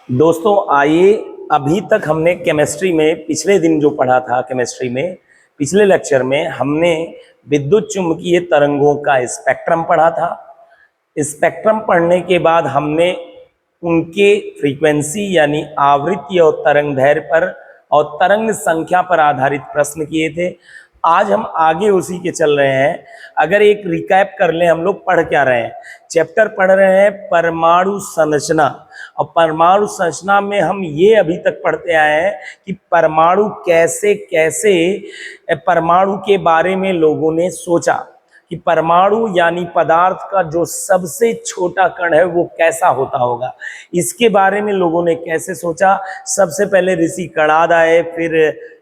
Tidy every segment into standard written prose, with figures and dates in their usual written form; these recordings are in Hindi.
दोस्तों आइए, अभी तक हमने केमिस्ट्री में पिछले दिन जो पढ़ा था, केमिस्ट्री में पिछले लेक्चर में हमने विद्युत चुम्बकीय तरंगों का स्पेक्ट्रम पढ़ा था। स्पेक्ट्रम पढ़ने के बाद हमने उनके फ्रीक्वेंसी यानी आवृत्ति और तरंग दैर्ध्य पर और तरंग संख्या पर आधारित प्रश्न किए थे। आज हम आगे उसी के चल रहे हैं। अगर एक रिकैप कर लें, हम लोग पढ़ क्या रहे हैं। चैप्टर पढ़ रहे हैं परमाणु संरचना, और परमाणु संरचना में हम ये अभी तक पढ़ते आए हैं कि परमाणु कैसे कैसे परमाणु के बारे में लोगों ने सोचा कि परमाणु यानी पदार्थ का जो सबसे छोटा कण है वो कैसा होता होगा। इसके बारे में लोगों ने कैसे सोचा। सबसे पहले ऋषि कणाद आए, फिर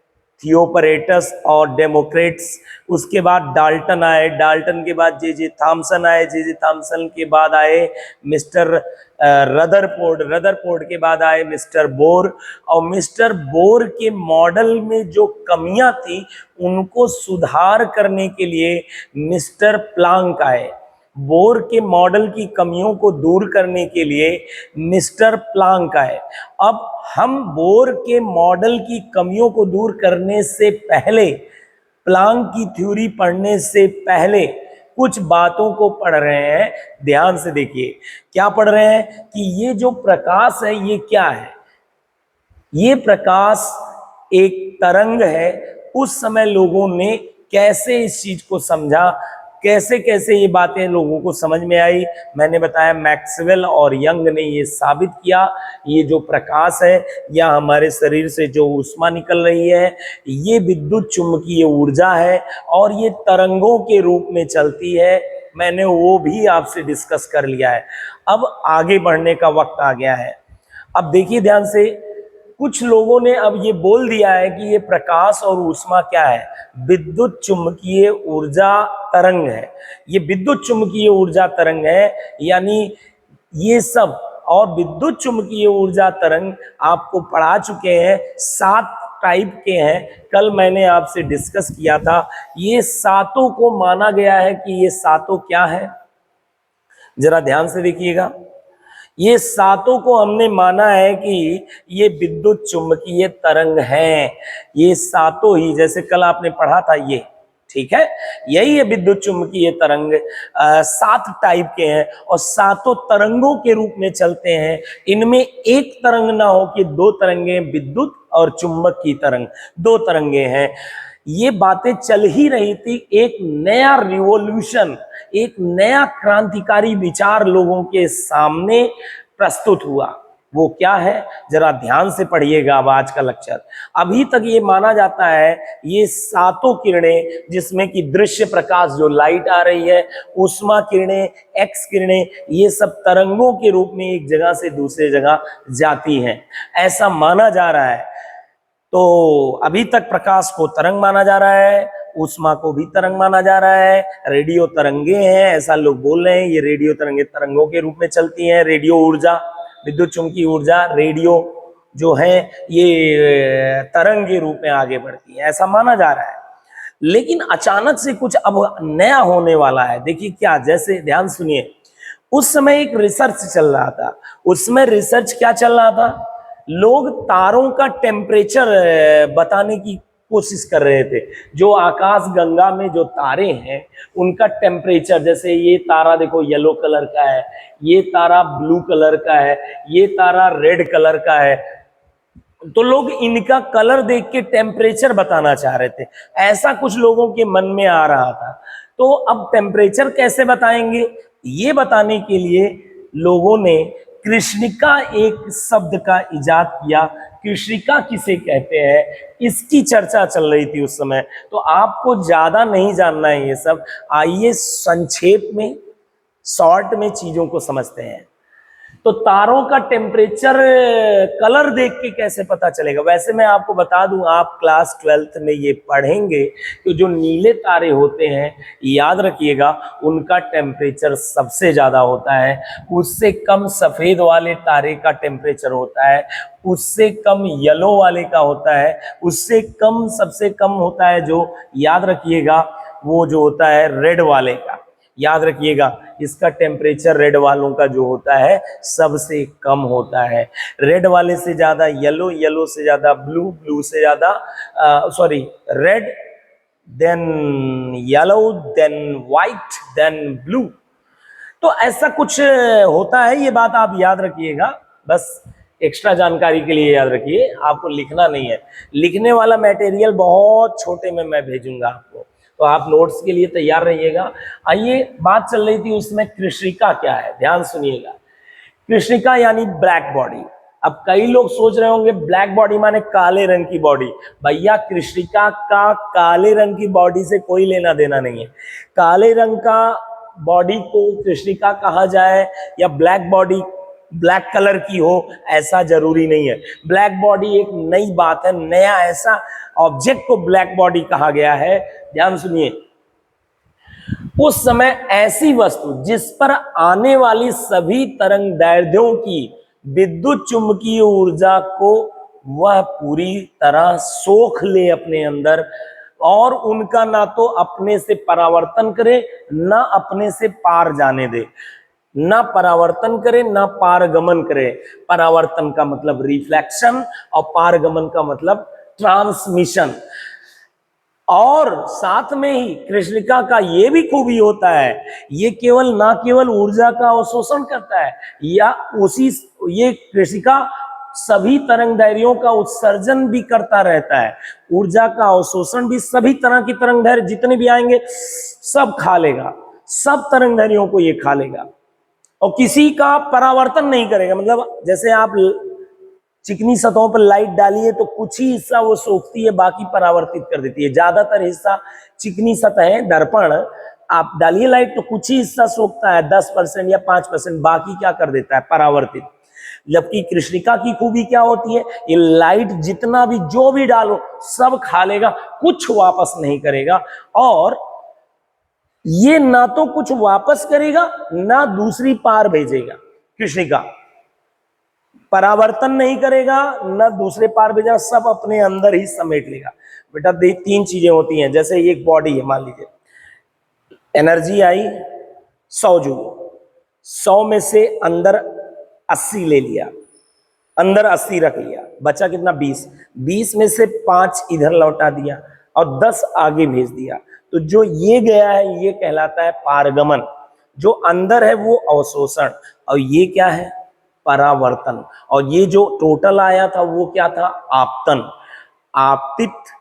थियोपरेटस और डेमोक्रेट्स, उसके बाद डाल्टन आए, डाल्टन के बाद जे थॉमसन आए, जे थॉमसन के बाद आए मिस्टर रदरफोर्ड, रदरफोर्ड के बाद आए मिस्टर बोर, और मिस्टर बोर के मॉडल में जो कमियां थी उनको सुधार करने के लिए मिस्टर प्लांक आए। बोर के मॉडल की कमियों को दूर करने के लिए मिस्टर प्लांक आए। अब हम बोर के मॉडल की कमियों को दूर करने से पहले, प्लांक की थ्योरी पढ़ने से पहले कुछ बातों को पढ़ रहे हैं। ध्यान से देखिए क्या पढ़ रहे हैं कि ये जो प्रकाश है ये क्या है। ये प्रकाश एक तरंग है। उस समय लोगों ने कैसे इस चीज को समझा, कैसे कैसे ये बातें लोगों को समझ में आई। मैंने बताया मैक्सवेल और यंग ने ये साबित किया, ये जो प्रकाश है या हमारे शरीर से जो ऊष्मा निकल रही है ये विद्युत चुम्बकीय ऊर्जा है और ये तरंगों के रूप में चलती है। मैंने वो भी आपसे डिस्कस कर लिया है। अब आगे बढ़ने का वक्त आ गया है। अब देखिए ध्यान से, कुछ लोगों ने अब ये बोल दिया है कि ये प्रकाश और ऊष्मा क्या है, विद्युत चुम्बकीय ऊर्जा तरंग है। ये विद्युत चुम्बकीय ऊर्जा तरंग है, यानी ये सब। और विद्युत चुम्बकीय ऊर्जा तरंग आपको पढ़ा चुके हैं, 7 टाइप के हैं। कल मैंने आपसे डिस्कस किया था। ये सातों को माना गया है कि ये सातों क्या है, जरा ध्यान से देखिएगा। ये सातों को हमने माना है कि ये विद्युत चुम्बकीय तरंग हैं। ये सातों ही, जैसे कल आपने पढ़ा था ये, ठीक है, यही है विद्युत चुम्बकीय तरंग। 7 टाइप के हैं और सातों तरंगों के रूप में चलते हैं। इनमें एक तरंग ना हो कि 2 तरंगे, विद्युत और चुंबक की तरंग 2 तरंगे हैं। ये बातें चल ही रही थी। एक नया रिवॉल्यूशन, एक नया क्रांतिकारी विचार लोगों के सामने प्रस्तुत हुआ। वो क्या है, जरा ध्यान से पढ़िएगा अब आज का लेक्चर। अभी तक ये माना जाता है ये सातों किरणें, जिसमें कि दृश्य प्रकाश जो लाइट आ रही है, ऊष्मा किरणें, एक्स किरणें, ये सब तरंगों के रूप में एक जगह से दूसरे जगह जाती हैं, ऐसा माना जा रहा है। तो अभी तक प्रकाश को तरंग माना जा रहा है, ऊष्मा को भी तरंग माना जा रहा है, रेडियो तरंगे हैं ऐसा लोग बोल रहे हैं। ये रेडियो तरंगे तरंगों के रूप में चलती हैं। रेडियो ऊर्जा, विद्युत चुम्बकीय ऊर्जा, रेडियो जो है ये तरंग के रूप में आगे बढ़ती है, ऐसा माना जा रहा है। लेकिन अचानक से कुछ अब नया होने वाला है। देखिए क्या, जैसे ध्यान सुनिए, उस समय एक रिसर्च चल रहा था। उसमें रिसर्च क्या चल रहा था, लोग तारों का टेम्परेचर बताने की कोशिश कर रहे थे। जो आकाश गंगा में जो तारे हैं उनका टेम्परेचर, जैसे ये तारा देखो येलो कलर का है, ये तारा ब्लू कलर का है, ये तारा रेड कलर का है, तो लोग इनका कलर देख के टेम्परेचर बताना चाह रहे थे। ऐसा कुछ लोगों के मन में आ रहा था। तो अब टेम्परेचर कैसे बताएंगे, ये बताने के लिए लोगों ने कृष्णिका एक शब्द का इजाद किया। कृष्णिका किसे कहते हैं, इसकी चर्चा चल रही थी उस समय। तो आपको ज्यादा नहीं जानना है ये सब, आइए संक्षेप में, शॉर्ट में चीजों को समझते हैं। तो तारों का टेम्परेचर कलर देख के कैसे पता चलेगा। वैसे मैं आपको बता दूं, आप क्लास 12th में ये पढ़ेंगे कि जो नीले तारे होते हैं, याद रखिएगा, उनका टेम्परेचर सबसे ज्यादा होता है। उससे कम सफेद वाले तारे का टेम्परेचर होता है, उससे कम येलो वाले का होता है, उससे कम, सबसे कम होता है जो, याद रखिएगा, वो जो होता है रेड वाले का। याद रखिएगा, इसका टेम्परेचर रेड वालों का जो होता है सबसे कम होता है। रेड वाले से ज्यादा येलो, येलो से ज्यादा ब्लू, ब्लू से ज्यादा sorry red, then yellow, then white, then blue. तो ऐसा कुछ होता है, ये बात आप याद रखिएगा, बस एक्स्ट्रा जानकारी के लिए याद रखिए, आपको लिखना नहीं है। लिखने वाला मटेरियल बहुत छोटे में मैं भेजूंगा आपको, तो आप नोट्स के लिए तैयार रहिएगा। आइए, बात चल रही थी उसमें कृष्णिका क्या है, ध्यान सुनिएगा। कृष्णिका यानी ब्लैक बॉडी। अब कई लोग सोच रहे होंगे ब्लैक बॉडी माने काले रंग की बॉडी। भैया, कृष्णिका का काले रंग की बॉडी से कोई लेना देना नहीं है। काले रंग का बॉडी को कृष्णिका कहा जाए या ब्लैक बॉडी ब्लैक कलर की हो, ऐसा जरूरी नहीं है। ब्लैक बॉडी एक नई बात है, नया ऐसा ऑब्जेक्ट को ब्लैक बॉडी कहा गया है। ध्यान सुनिए, उस समय ऐसी वस्तु जिस पर आने वाली सभी तरंग दैर्ध्यों की विद्युत चुंबकीय ऊर्जा को वह पूरी तरह सोख ले अपने अंदर, और उनका ना तो अपने से परावर्तन करे, ना अपने से पार जाने दे। ना परावर्तन करे, ना पारगमन करे। परावर्तन का मतलब रिफ्लेक्शन और पारगमन का मतलब ट्रांसमिशन। और साथ में ही कृष्णिका का ये भी खूबी होता है, ये केवल ना केवल ऊर्जा का अवशोषण करता है, या उसी ये कृष्णिका सभी तरंग दैर्ध्यों का उत्सर्जन भी करता रहता है। ऊर्जा का अवशोषण भी, सभी तरह की तरंग दैर्ध्य जितने भी आएंगे सब खा लेगा, सब तरंग दैर्ध्यों को ये खा लेगा, और किसी का परावर्तन नहीं करेगा। मतलब जैसे आप चिकनी सतहों पर लाइट डालिए तो कुछ ही हिस्सा वो सोखती है, बाकी परावर्तित कर देती है। ज्यादातर हिस्सा चिकनी सतहें, दर्पण आप डालिए लाइट तो कुछ ही हिस्सा सोखता है, 10% या 5%, बाकी क्या कर देता है, परावर्तित। जबकि कृष्णिका की खूबी क्या होती है, ये लाइट जितना भी जो भी डालो सब खा लेगा, कुछ वापस नहीं करेगा। और ये ना तो कुछ वापस करेगा, ना दूसरी पार भेजेगा। कृष्णिका परावर्तन नहीं करेगा, ना दूसरे पार भेजेगा, सब अपने अंदर ही समेट लेगा। बेटा देख, 3 चीजें होती हैं। जैसे एक बॉडी है, मान लीजिए एनर्जी आई 100 जूल, 100 में से अंदर 80 ले लिया, अंदर 80 रख लिया, बचा कितना, 20। 20 में से 5 इधर लौटा दिया और 10 आगे भेज दिया। तो जो ये गया है ये कहलाता है पारगमन, जो अंदर है वो अवशोषण, और ये क्या है, परावर्तन। और ये जो टोटल आया था वो क्या था, आपतन। आपतित,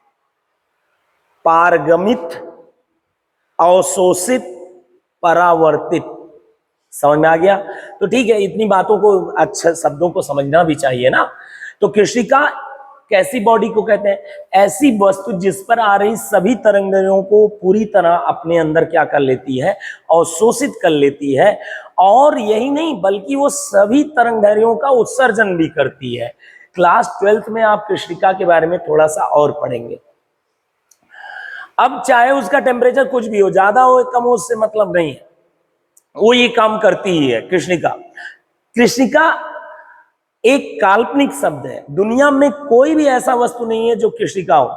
पारगमित, अवशोषित, परावर्तित। समझ में आ गया? तो ठीक है, इतनी बातों को, अच्छे शब्दों को समझना भी चाहिए ना। तो कृष्णिका कैसी बॉडी को कहते हैं, ऐसी वस्तु जिस पर आ रही सभी तरंगदैर्ध्यों को पूरी तरह अपने अंदर क्या कर लेती है, अवशोषित कर लेती है। और यही नहीं, बल्कि वो सभी तरंगदैर्ध्यों का उत्सर्जन भी करती है। क्लास 12th में आप कृष्णिका के बारे में थोड़ा सा और पढ़ेंगे। अब चाहे उसका टेम्परेचर कुछ भी हो, ज्यादा हो कम हो, उससे मतलब नहीं है, वो ये काम करती ही है कृष्णिका। कृष्णिका एक काल्पनिक शब्द है, दुनिया में कोई भी ऐसा वस्तु नहीं है जो कृष्णिका हो।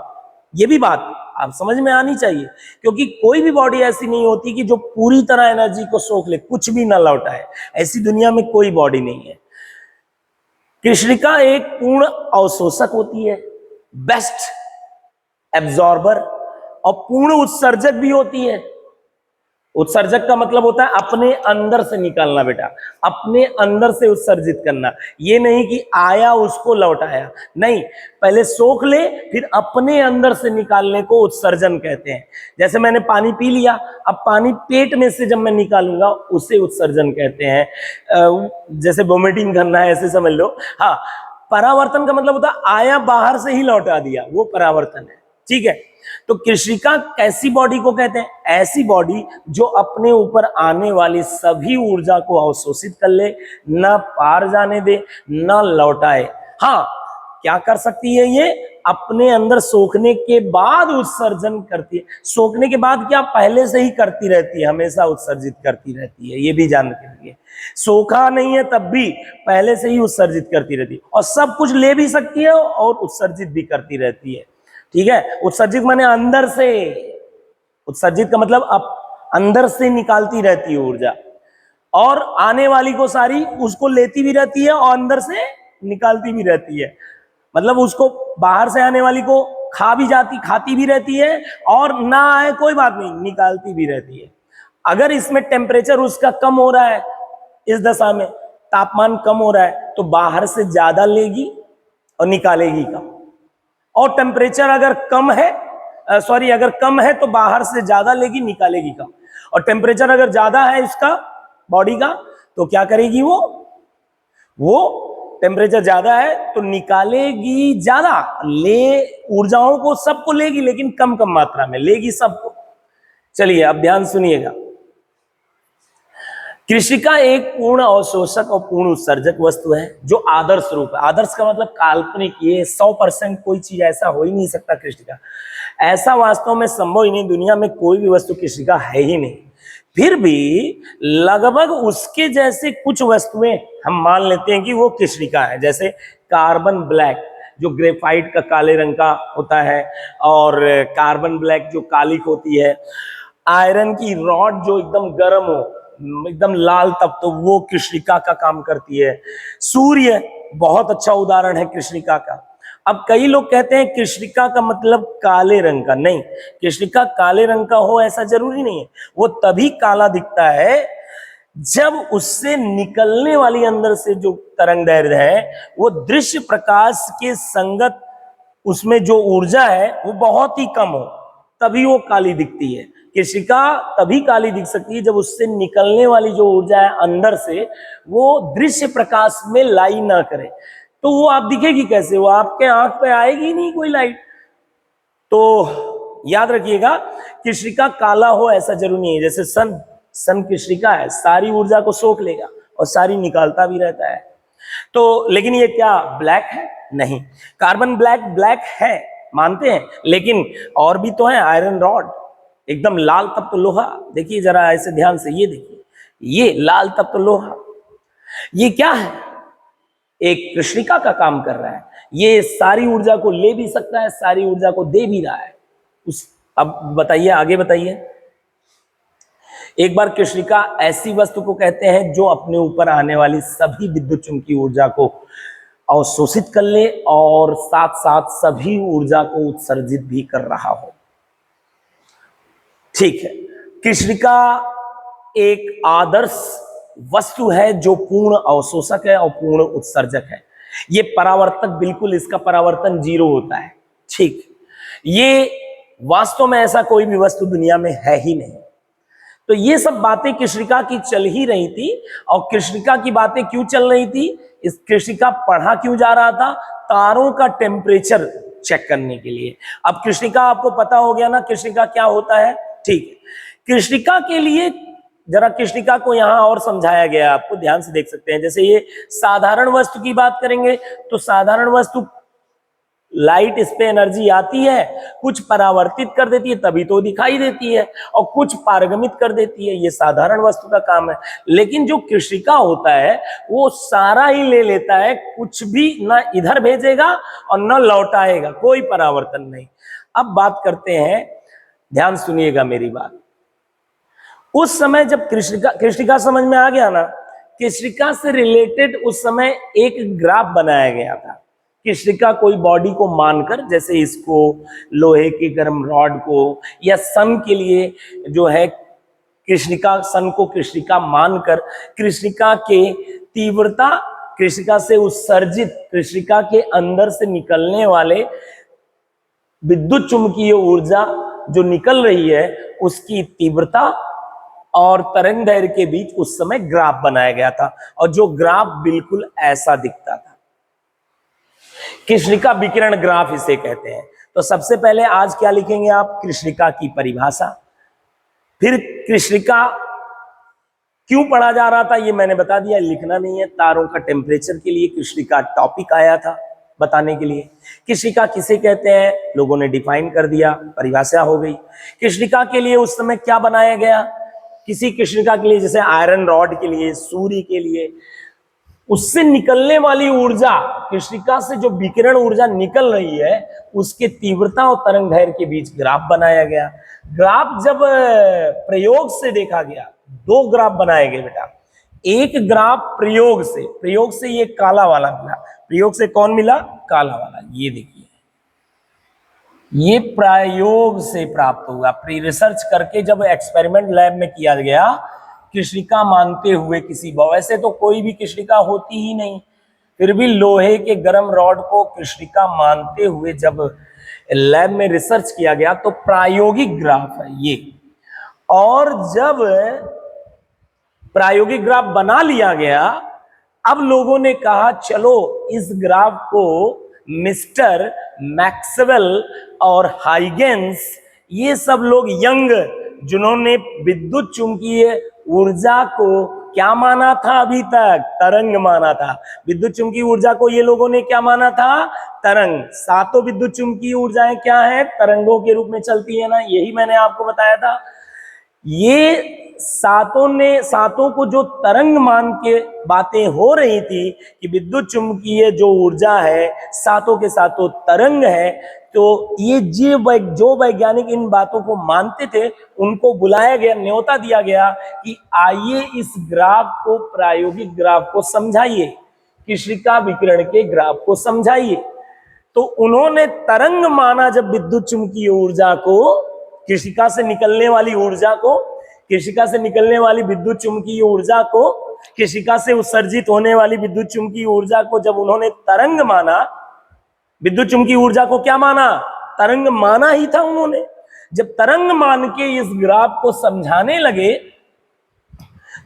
ये भी बात आप समझ में आनी चाहिए, क्योंकि कोई भी बॉडी ऐसी नहीं होती कि जो पूरी तरह एनर्जी को सोख ले, कुछ भी ना लौटाए। ऐसी दुनिया में कोई बॉडी नहीं है। कृष्णिका एक पूर्ण अवशोषक होती है, बेस्ट एब्जॉर्बर, और पूर्ण उत्सर्जक भी होती है। उत्सर्जक का मतलब होता है अपने अंदर से निकालना बेटा, अपने अंदर से उत्सर्जित करना। ये नहीं कि आया उसको लौटाया, नहीं, पहले सोख ले फिर अपने अंदर से निकालने को उत्सर्जन कहते हैं। जैसे मैंने पानी पी लिया, अब पानी पेट में से जब मैं निकालूंगा उसे उत्सर्जन कहते हैं। जैसे वोमिटिंग करना है ऐसे समझ लो। हाँ, परावर्तन का मतलब होता है आया बाहर से ही लौटा दिया, वो परावर्तन है। ठीक है, तो कृष्णिका कैसी बॉडी को कहते हैं, ऐसी बॉडी जो अपने ऊपर आने वाली सभी ऊर्जा को अवशोषित कर ले, ना पार जाने दे, ना लौटाए। हाँ, क्या कर सकती है ये, अपने अंदर सोखने के बाद उत्सर्जन करती है। सोखने के बाद क्या, पहले से ही करती रहती है, हमेशा उत्सर्जित करती रहती है। ये भी जान के रखिए, सोखा नहीं है तब भी पहले से ही उत्सर्जित करती रहती है, और सब कुछ ले भी सकती है और उत्सर्जित भी करती रहती है। ठीक है, उत्सर्जित माने अंदर से, उत्सर्जित का मतलब अंदर से निकालती रहती है ऊर्जा, और आने वाली को सारी उसको लेती भी रहती है और अंदर से निकालती भी रहती है। मतलब उसको बाहर से आने वाली को खाती भी रहती है, और ना आए कोई बात नहीं, निकालती भी रहती है। अगर इसमें टेम्परेचर उसका कम हो रहा है, इस दशा में तापमान कम हो रहा है, तो बाहर से ज्यादा लेगी और निकालेगी कम। और टेम्परेचर अगर कम है, अगर कम है तो बाहर से ज्यादा लेगी, निकालेगी कम। और टेम्परेचर अगर ज्यादा है इसका बॉडी का, तो क्या करेगी वो टेम्परेचर ज्यादा है तो निकालेगी ज्यादा, ऊर्जाओं को सबको लेगी, लेकिन कम कम मात्रा में लेगी सबको। चलिए अब ध्यान सुनिएगा। कृषिका एक पूर्ण अवशोषक और पूर्ण उत्सर्जक वस्तु है जो आदर्श रूप है। आदर्श का मतलब काल्पनिक, ये 100% कोई चीज ऐसा हो ही नहीं सकता कृषिका, ऐसा वास्तव में संभव ही नहीं, दुनिया में कोई भी वस्तु कृषिका है ही नहीं। फिर भी लगभग उसके जैसे कुछ वस्तुएं हम मान लेते हैं कि वो कृषिका है, जैसे कार्बन ब्लैक जो ग्रेफाइट का काले रंग का होता है, और कार्बन ब्लैक जो कालिक होती है, आयरन की रॉड जो एकदम गर्म हो, एकदम लाल तब, तो वो कृष्णिका का काम करती है। सूर्य बहुत अच्छा उदाहरण है कृष्णिका का। अब कई लोग कहते हैं कृष्णिका का मतलब काले रंग का, नहीं, कृष्णिका काले रंग का हो ऐसा जरूरी नहीं है। वो तभी काला दिखता है जब उससे निकलने वाली अंदर से जो तरंग दैर्ध्य है वो दृश्य प्रकाश के संगत, उसमें जो ऊर्जा है वो बहुत ही कम हो, तभी वो काली दिखती है। कृषिका तभी काली दिख सकती है जब उससे निकलने वाली जो ऊर्जा है अंदर से वो दृश्य प्रकाश में लाई ना करे। तो वो आप दिखेगी कैसे, वो आपके आंख पे आएगी नहीं कोई लाइट। तो याद रखिएगा, कृषिका काला हो ऐसा जरूरी नहीं है। जैसे सन कृषिका है, सारी ऊर्जा को सोख लेगा और सारी निकालता भी रहता है। तो लेकिन ये क्या ब्लैक है? नहीं, कार्बन ब्लैक है मानते हैं, लेकिन और भी तो है, आयरन रॉड एकदम लाल तब तो लोहा, देखिए जरा ऐसे ध्यान से, ये देखिए, ये लाल तब तो लोहा, ये क्या है? एक कृष्णिका का काम कर रहा है। ये सारी ऊर्जा को ले भी सकता है, सारी ऊर्जा को दे भी रहा है। अब बताइए, आगे बताइए। एक बार कृष्णिका ऐसी वस्तु को कहते हैं जो अपने ऊपर आने वाली सभी विद्युत चुंबकीय ऊर्जा को अवशोषित कर ले और साथ साथ सभी ऊर्जा को उत्सर्जित भी कर रहा हो। ठीक है, कृष्णिका एक आदर्श वस्तु है जो पूर्ण अवशोषक है और पूर्ण उत्सर्जक है। ये परावर्तक, बिल्कुल इसका परावर्तन 0 होता है। ठीक, ये वास्तव में ऐसा कोई भी वस्तु दुनिया में है ही नहीं। तो ये सब बातें कृष्णिका की चल ही रही थी। और कृष्णिका की बातें क्यों चल रही थी, इस कृष्णिका पढ़ा क्यों जा रहा था? तारों का टेम्परेचर चेक करने के लिए। अब कृष्णिका आपको पता हो गया ना, कृष्णिका क्या होता है? ठीक है, कृष्णिका के लिए जरा कृष्णिका को यहां और समझाया गया, आपको ध्यान से देख सकते हैं। जैसे ये साधारण वस्तु की बात करेंगे तो साधारण वस्तु, लाइट इस पे एनर्जी आती है, कुछ परावर्तित कर देती है तभी तो दिखाई देती है, और कुछ पारगमित कर देती है, ये साधारण वस्तु का काम है। लेकिन जो कृष्णिका होता है वो सारा ही ले लेता है, कुछ भी ना इधर भेजेगा और ना लौटाएगा, कोई परावर्तन नहीं। अब बात करते हैं, ध्यान सुनिएगा मेरी बात। उस समय जब कृष्णिका समझ में आ गया ना, कृष्णिका से रिलेटेड उस समय एक ग्राफ बनाया गया था। कृष्णिका कोई बॉडी को मानकर, जैसे इसको, लोहे के गर्म रॉड को, या सन के लिए जो है कृष्णिका, सन को कृष्णिका मानकर कृष्णिका के तीव्रता, कृष्णिका से उत्सर्जित, कृष्णिका के अंदर से निकलने वाले विद्युत चुंबकीय ऊर्जा जो निकल रही है उसकी तीव्रता और तरंग दैर्ध्य के बीच उस समय ग्राफ बनाया गया था। और जो ग्राफ बिल्कुल ऐसा दिखता था, कृष्णिका विकिरण ग्राफ इसे कहते हैं। तो सबसे पहले आज क्या लिखेंगे आप? कृष्णिका की परिभाषा, फिर कृष्णिका क्यों पढ़ा जा रहा था ये मैंने बता दिया, लिखना नहीं है। तारों का टेम्परेचर के लिए कृष्णिका टॉपिक आया था बताने के लिए। कृष्णिका किसे कहते हैं लोगों ने डिफाइन कर दिया, परिभाषा हो गई। कृष्णिका के लिए उस समय क्या बनाया गया? किसी कृष्णिका के लिए, जैसे आयरन रॉड के लिए, सूर्य के लिए, उससे निकलने वाली ऊर्जा, कृष्णिका से जो विकिरण ऊर्जा निकल रही है, उसके तीव्रता और तरंग दैर्घ्य के बीच ग्राफ बनाया गया। ग्राफ जब प्रयोग से देखा गया, दो ग्राफ बनाए गए बेटा। एक ग्राफ प्रयोग से ये काला वाला मिला। प्रयोग से कौन मिला? काला वाला। ये देखिए, ये प्रयोग से प्राप्त हुआ, प्री रिसर्च करके जब एक्सपेरिमेंट लैब में किया गया, कृष्णिका मानते हुए किसी वैसे तो कोई भी कृष्णिका होती ही नहीं, फिर भी लोहे के गर्म रॉड को कृष्णिका मानते हुए जब लैब में रिसर्च किया गया तो प्रायोगिक ग्राफ है ये। और जब प्रायोगिक ग्राफ बना लिया गया, अब लोगों ने कहा चलो इस ग्राफ को मिस्टर मैक्सवेल और हाइगेंस, ये सब लोग यंग, जिन्होंने विद्युत चुंबकीय ऊर्जा को क्या माना था? अभी तक तरंग माना था। विद्युत चुंबकीय ऊर्जा को ये लोगों ने क्या माना था? तरंग। सातों विद्युत चुंबकीय ऊर्जाएं क्या है? तरंगों के रूप में चलती है ना, यही मैंने आपको बताया था। ये सातों को जो तरंग मान के बातें हो रही थी कि विद्युत चुंबकीय जो ऊर्जा है सातों के सातों तरंग है, तो ये जो वैज्ञानिक इन बातों को मानते थे उनको बुलाया गया, न्योता दिया गया कि आइए इस ग्राफ को, प्रायोगिक ग्राफ को समझाइए, कृष्णिका विकिरण के ग्राफ को समझाइए। तो उन्होंने तरंग माना जब विद्युत चुंबकीय ऊर्जा को, कृष्णिका से निकलने वाली ऊर्जा को, कृष्णिका से निकलने वाली विद्युत चुंबकीय ऊर्जा को, कृष्णिका से उत्सर्जित होने वाली विद्युत चुंबकीय ऊर्जा को जब उन्होंने तरंग माना, विद्युत चुंबकीय ऊर्जा को क्या माना? तरंग माना ही था उन्होंने। जब तरंग मान के इस ग्राफ को समझाने लगे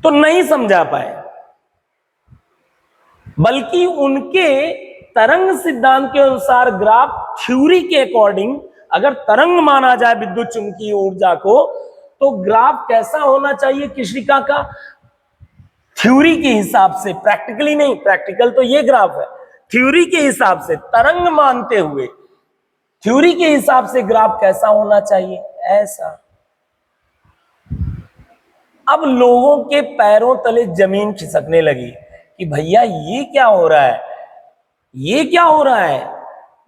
तो नहीं समझा पाए, बल्कि उनके तरंग सिद्धांत के अनुसार ग्राफ थ्योरी के अकॉर्डिंग अगर तरंग माना जाए विद्युत चुंबकीय ऊर्जा को, तो ग्राफ कैसा होना चाहिए कृष्णिका का? थ्योरी के हिसाब से, प्रैक्टिकली नहीं, प्रैक्टिकल तो ये ग्राफ है, थ्योरी के हिसाब से, तरंग मानते हुए थ्योरी के हिसाब से ग्राफ कैसा होना चाहिए? ऐसा। अब लोगों के पैरों तले जमीन खिसकने लगी कि भैया ये क्या हो रहा है, ये क्या हो रहा है?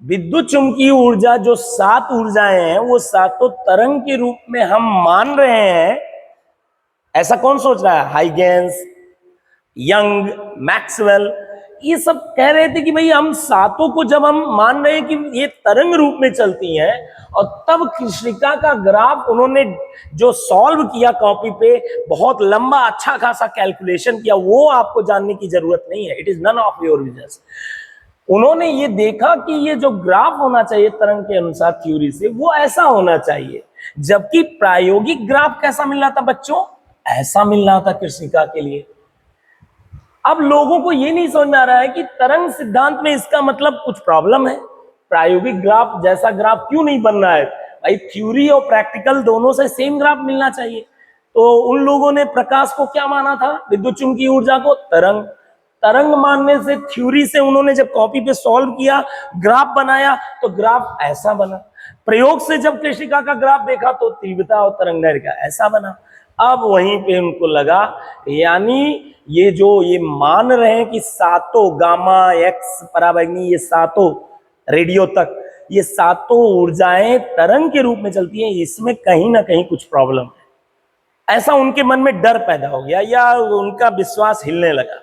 विद्युत चुंबकीय ऊर्जा जो सात ऊर्जाएं हैं वो सातों तरंग के रूप में हम मान रहे हैं, ऐसा कौन सोच रहा है? हाइगेंस, यंग, मैक्सवेल, ये सब कह रहे थे कि भाई हम सातों को जब हम मान रहे हैं कि ये तरंग रूप में चलती हैं, और तब कृष्णिका का ग्राफ उन्होंने जो सॉल्व किया कॉपी पे, बहुत लंबा अच्छा खासा कैलकुलेशन किया, वो आपको जानने की जरूरत नहीं है, it is none of your business. उन्होंने ये देखा कि ये जो ग्राफ होना चाहिए तरंग के अनुसार थ्योरी से, वो ऐसा होना चाहिए, जबकि प्रायोगिक ग्राफ कैसा मिल रहा था बच्चों? ऐसा मिल रहा था कृष्णिका के लिए। अब लोगों को ये नहीं समझ में आ रहा है कि तरंग सिद्धांत में इसका मतलब कुछ प्रॉब्लम है, प्रायोगिक ग्राफ जैसा ग्राफ क्यों नहीं बन रहा है? भाई थ्योरी और प्रैक्टिकल दोनों से सेम ग्राफ मिलना चाहिए। तो उन लोगों ने प्रकाश को क्या माना था? विद्युत चुंबकीय ऊर्जा को तरंग। तरंग मानने से, थ्योरी से उन्होंने जब कॉपी पे सॉल्व किया, ग्राफ बनाया, तो ग्राफ ऐसा बना। प्रयोग से जब कृष्णिका का ग्राफ देखा तो तीव्रता और तरंग दैर्घ्य का ऐसा बना। अब वहीं पे उनको लगा, यानी ये मान रहे हैं कि सातों गामा, एक्स, पराबैंगनी, ये सातों रेडियो तक, ये सातों ऊर्जाएं तरंग के रूप में चलती हैं, इसमें कहीं ना कहीं कुछ प्रॉब्लम है। ऐसा उनके मन में डर पैदा हो गया या उनका विश्वास हिलने लगा।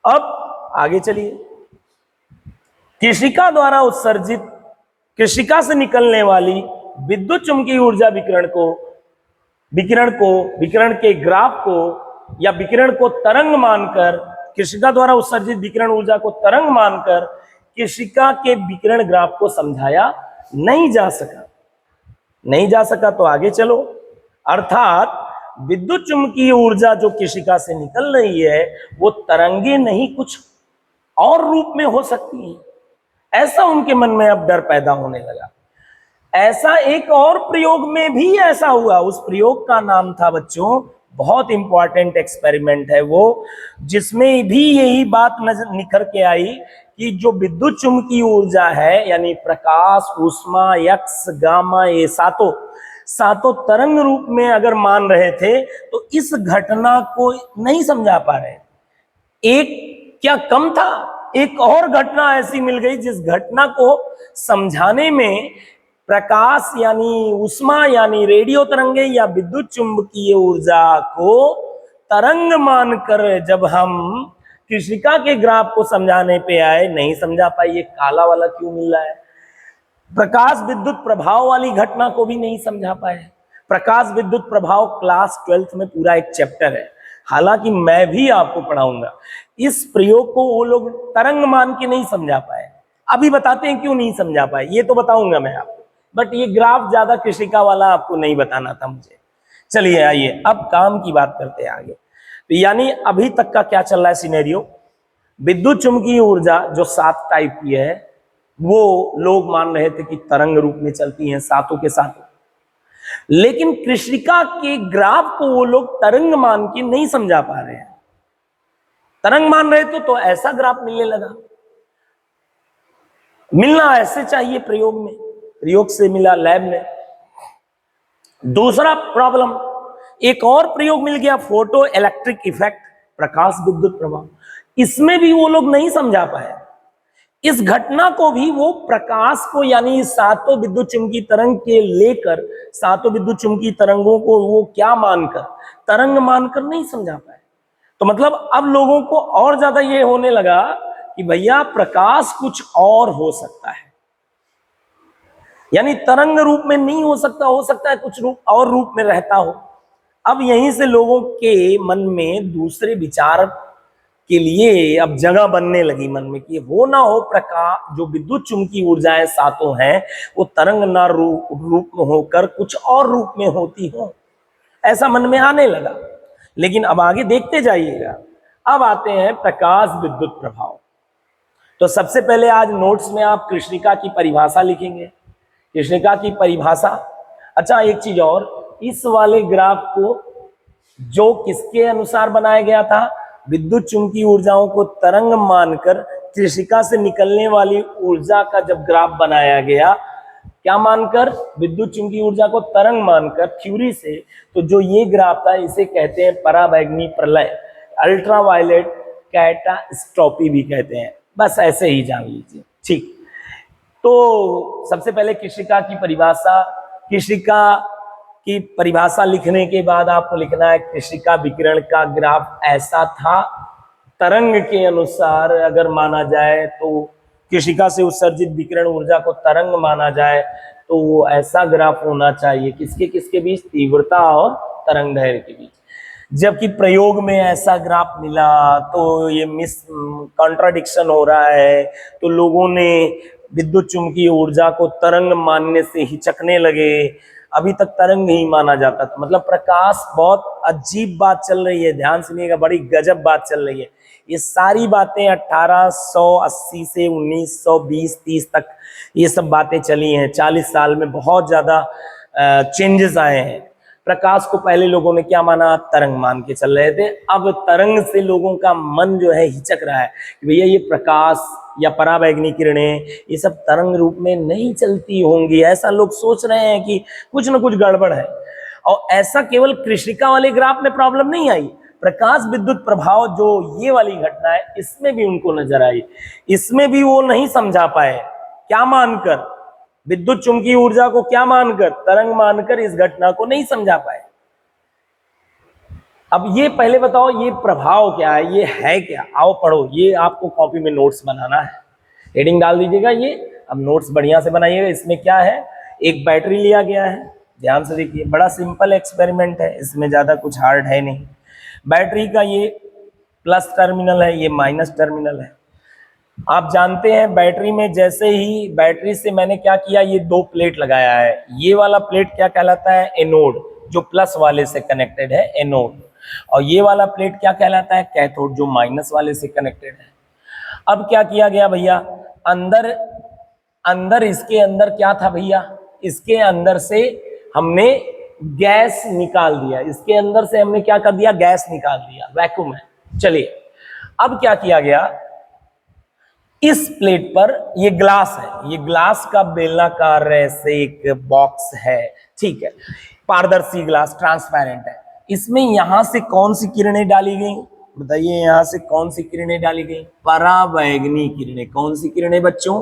अब आगे चलिए, कृष्णिका द्वारा उत्सर्जित, कृष्णिका से निकलने वाली विद्युत चुंबकीय ऊर्जा विकिरण के ग्राफ को या विकिरण को तरंग मानकर, कृष्णिका द्वारा उत्सर्जित विकिरण ऊर्जा को तरंग मानकर कृष्णिका के विकिरण ग्राफ को समझाया नहीं जा सका। तो आगे चलो, अर्थात विद्युत चुंबकीय ऊर्जा जो कृष्णिका से निकल रही है वो तरंगे नहीं, कुछ और रूप में हो सकती है, ऐसा उनके मन में अब डर पैदा होने लगा। ऐसा एक और प्रयोग में भी ऐसा हुआ। उस प्रयोग का नाम था बच्चों, बहुत इंपॉर्टेंट एक्सपेरिमेंट है वो, जिसमें भी यही बात नजर निखर के आई कि जो विद्युत चुंबकीय ऊर्जा है, यानी प्रकाश, ऊष्मा, यक्स, गामा, ये सातों तरंग रूप में अगर मान रहे थे तो इस घटना को नहीं समझा पा रहे। एक क्या कम था? एक और घटना ऐसी मिल गई जिस घटना को समझाने में प्रकाश यानी उष्मा यानी रेडियो तरंगे या विद्युत चुंबकीय ऊर्जा को तरंग मानकर जब हम कृष्णिका के ग्राफ को समझाने पे आए, नहीं समझा पाए ये काला वाला क्यों मिल रहा है। प्रकाश विद्युत प्रभाव वाली घटना को भी नहीं समझा पाए। प्रकाश विद्युत प्रभाव क्लास 12th में पूरा एक चैप्टर है, हालांकि मैं भी आपको पढ़ाऊंगा। इस प्रयोग को वो लोग तरंग मान के नहीं समझा पाए। अभी बताते हैं क्यों नहीं समझा पाए, ये तो बताऊंगा मैं आपको, बट ये ग्राफ ज्यादा कृष्णिका वाला आपको नहीं बताना था मुझे। चलिए आइए अब काम की बात करते हैं आगे। तो यानी अभी तक का क्या चल रहा है सिनेरियो, विद्युत चुंबकीय ऊर्जा जो 7 टाइप की है वो लोग मान रहे थे कि तरंग रूप में चलती हैं सातों के सातों, लेकिन कृष्णिका के ग्राफ को वो लोग तरंग मान के नहीं समझा पा रहे हैं। तरंग मान रहे तो ऐसा ग्राफ मिलने लगा, मिलना ऐसे चाहिए प्रयोग में, प्रयोग से मिला लैब में। दूसरा प्रॉब्लम, एक और प्रयोग मिल गया फोटो इलेक्ट्रिक इफेक्ट, प्रकाश विद्युत प्रभाव, इसमें भी वो लोग नहीं समझा पाए। इस घटना को भी वो प्रकाश को यानी सातों विद्युत चुंबकीय तरंग के लेकर सातों विद्युत चुंबकीय तरंगों को वो क्या मानकर तरंग मानकर नहीं समझा पाए। तो मतलब अब लोगों को और ज्यादा ये होने लगा कि भैया प्रकाश कुछ और हो सकता है, यानी तरंग रूप में नहीं हो सकता है कुछ रूप और रूप में रहता हो। अब यहीं से लोगों के मन में दूसरे विचार के लिए अब जगह बनने लगी मन में कि हो ना हो प्रकाश जो विद्युत चुंबकीय ऊर्जाएं सातों हैं वो तरंग ना रूप में होकर कुछ और रूप में होती हो, ऐसा मन में आने लगा। लेकिन अब आगे देखते जाइएगा। अब आते हैं प्रकाश विद्युत प्रभाव। तो सबसे पहले आज नोट्स में आप कृष्णिका की परिभाषा लिखेंगे, कृष्णिका की परिभाषा। अच्छा एक चीज और, इस वाले ग्राफ को जो किसके अनुसार बनाया गया था, विद्युत चुंबकीय ऊर्जाओं को तरंग मानकर कृष्णिका से निकलने वाली ऊर्जा का जब ग्राफ बनाया गया, क्या मानकर, विद्युत चुंबकीय ऊर्जा को तरंग मानकर थ्योरी से, तो जो ये ग्राफ था इसे कहते हैं पराबैंगनी प्रलय, अल्ट्रावायलेट कैटास्ट्रॉफी भी कहते हैं, बस ऐसे ही जान लीजिए। ठीक, तो सबसे पहले कृष्णिका की परिभाषा। कृष्णिका की परिभाषा लिखने के बाद आपको लिखना है कृष्णिका विकिरण का ग्राफ ऐसा था, तरंग के अनुसार अगर माना जाए तो कृष्णिका से उत्सर्जित विकिरण ऊर्जा को तरंग माना जाए तो वो ऐसा ग्राफ होना चाहिए, किसके किसके बीच, तीव्रता और तरंग दैर्घ्य के बीच। जबकि प्रयोग में ऐसा ग्राफ मिला तो ये कॉन्ट्राडिक्शन हो रहा है, तो लोगों ने विद्युत चुंबकीय ऊर्जा को तरंग मानने से हिचकने लगे। अभी तक तरंग ही माना जाता था, मतलब प्रकाश, बहुत अजीब बात चल रही है, ध्यान सुनिएगा, बड़ी गजब बात चल रही है। ये सारी बातें 1880 से 1920-30 तक ये सब बातें चली हैं। 40 साल में बहुत ज्यादा चेंजेस आए हैं। प्रकाश को पहले लोगों ने क्या माना, तरंग मान के चल रहे थे। अब तरंग से लोगों का मन जो है हिचक रहा है कि भैया ये प्रकाश या पराबैंगनी किरणें ये सब तरंग रूप में नहीं चलती होंगी, ऐसा लोग सोच रहे हैं कि कुछ ना कुछ गड़बड़ है। और ऐसा केवल कृष्णिका वाले ग्राफ में प्रॉब्लम नहीं आई, प्रकाश विद्युत प्रभाव जो ये वाली घटना है इसमें भी उनको नजर आई, इसमें भी वो नहीं समझा पाए। क्या मानकर, विद्युत चुंबकीय ऊर्जा को क्या मानकर, तरंग मानकर इस घटना को नहीं समझा पाए। अब ये पहले बताओ ये प्रभाव क्या है, ये है क्या, आओ पढ़ो। ये आपको कॉपी में नोट्स बनाना है, हेडिंग डाल दीजिएगा ये। अब नोट्स बढ़िया से बनाइएगा। इसमें क्या है, एक बैटरी लिया गया है, ध्यान से देखिए, बड़ा सिंपल एक्सपेरिमेंट है, इसमें ज्यादा कुछ हार्ड है नहीं। बैटरी का ये प्लस टर्मिनल है, ये माइनस टर्मिनल है। आप जानते हैं बैटरी में जैसे ही बैटरी से मैंने क्या किया, ये 2 प्लेट लगाया है। ये वाला प्लेट क्या कहलाता है, एनोड, जो प्लस वाले से कनेक्टेड है, एनोड। और ये वाला प्लेट क्या कहलाता है, कैथोड, जो माइनस वाले से कनेक्टेड है। अब क्या किया गया भैया, अंदर इसके अंदर क्या था भैया, इसके अंदर से हमने गैस निकाल दिया, इसके अंदर से हमने क्या कर दिया, गैस निकाल दिया, वैक्यूम है। चलिए अब क्या किया गया, इस प्लेट पर ये ग्लास है, ये ग्लास का बेलनाकार ऐसे एक बॉक्स है, ठीक है, पारदर्शी ग्लास, ट्रांसपेरेंट है। इसमें यहां से कौन सी किरणें डाली गई, बताइए यहां से कौन सी किरणें डाली गई? पराबैंगनी किरणें। कौन सी किरणें बच्चों?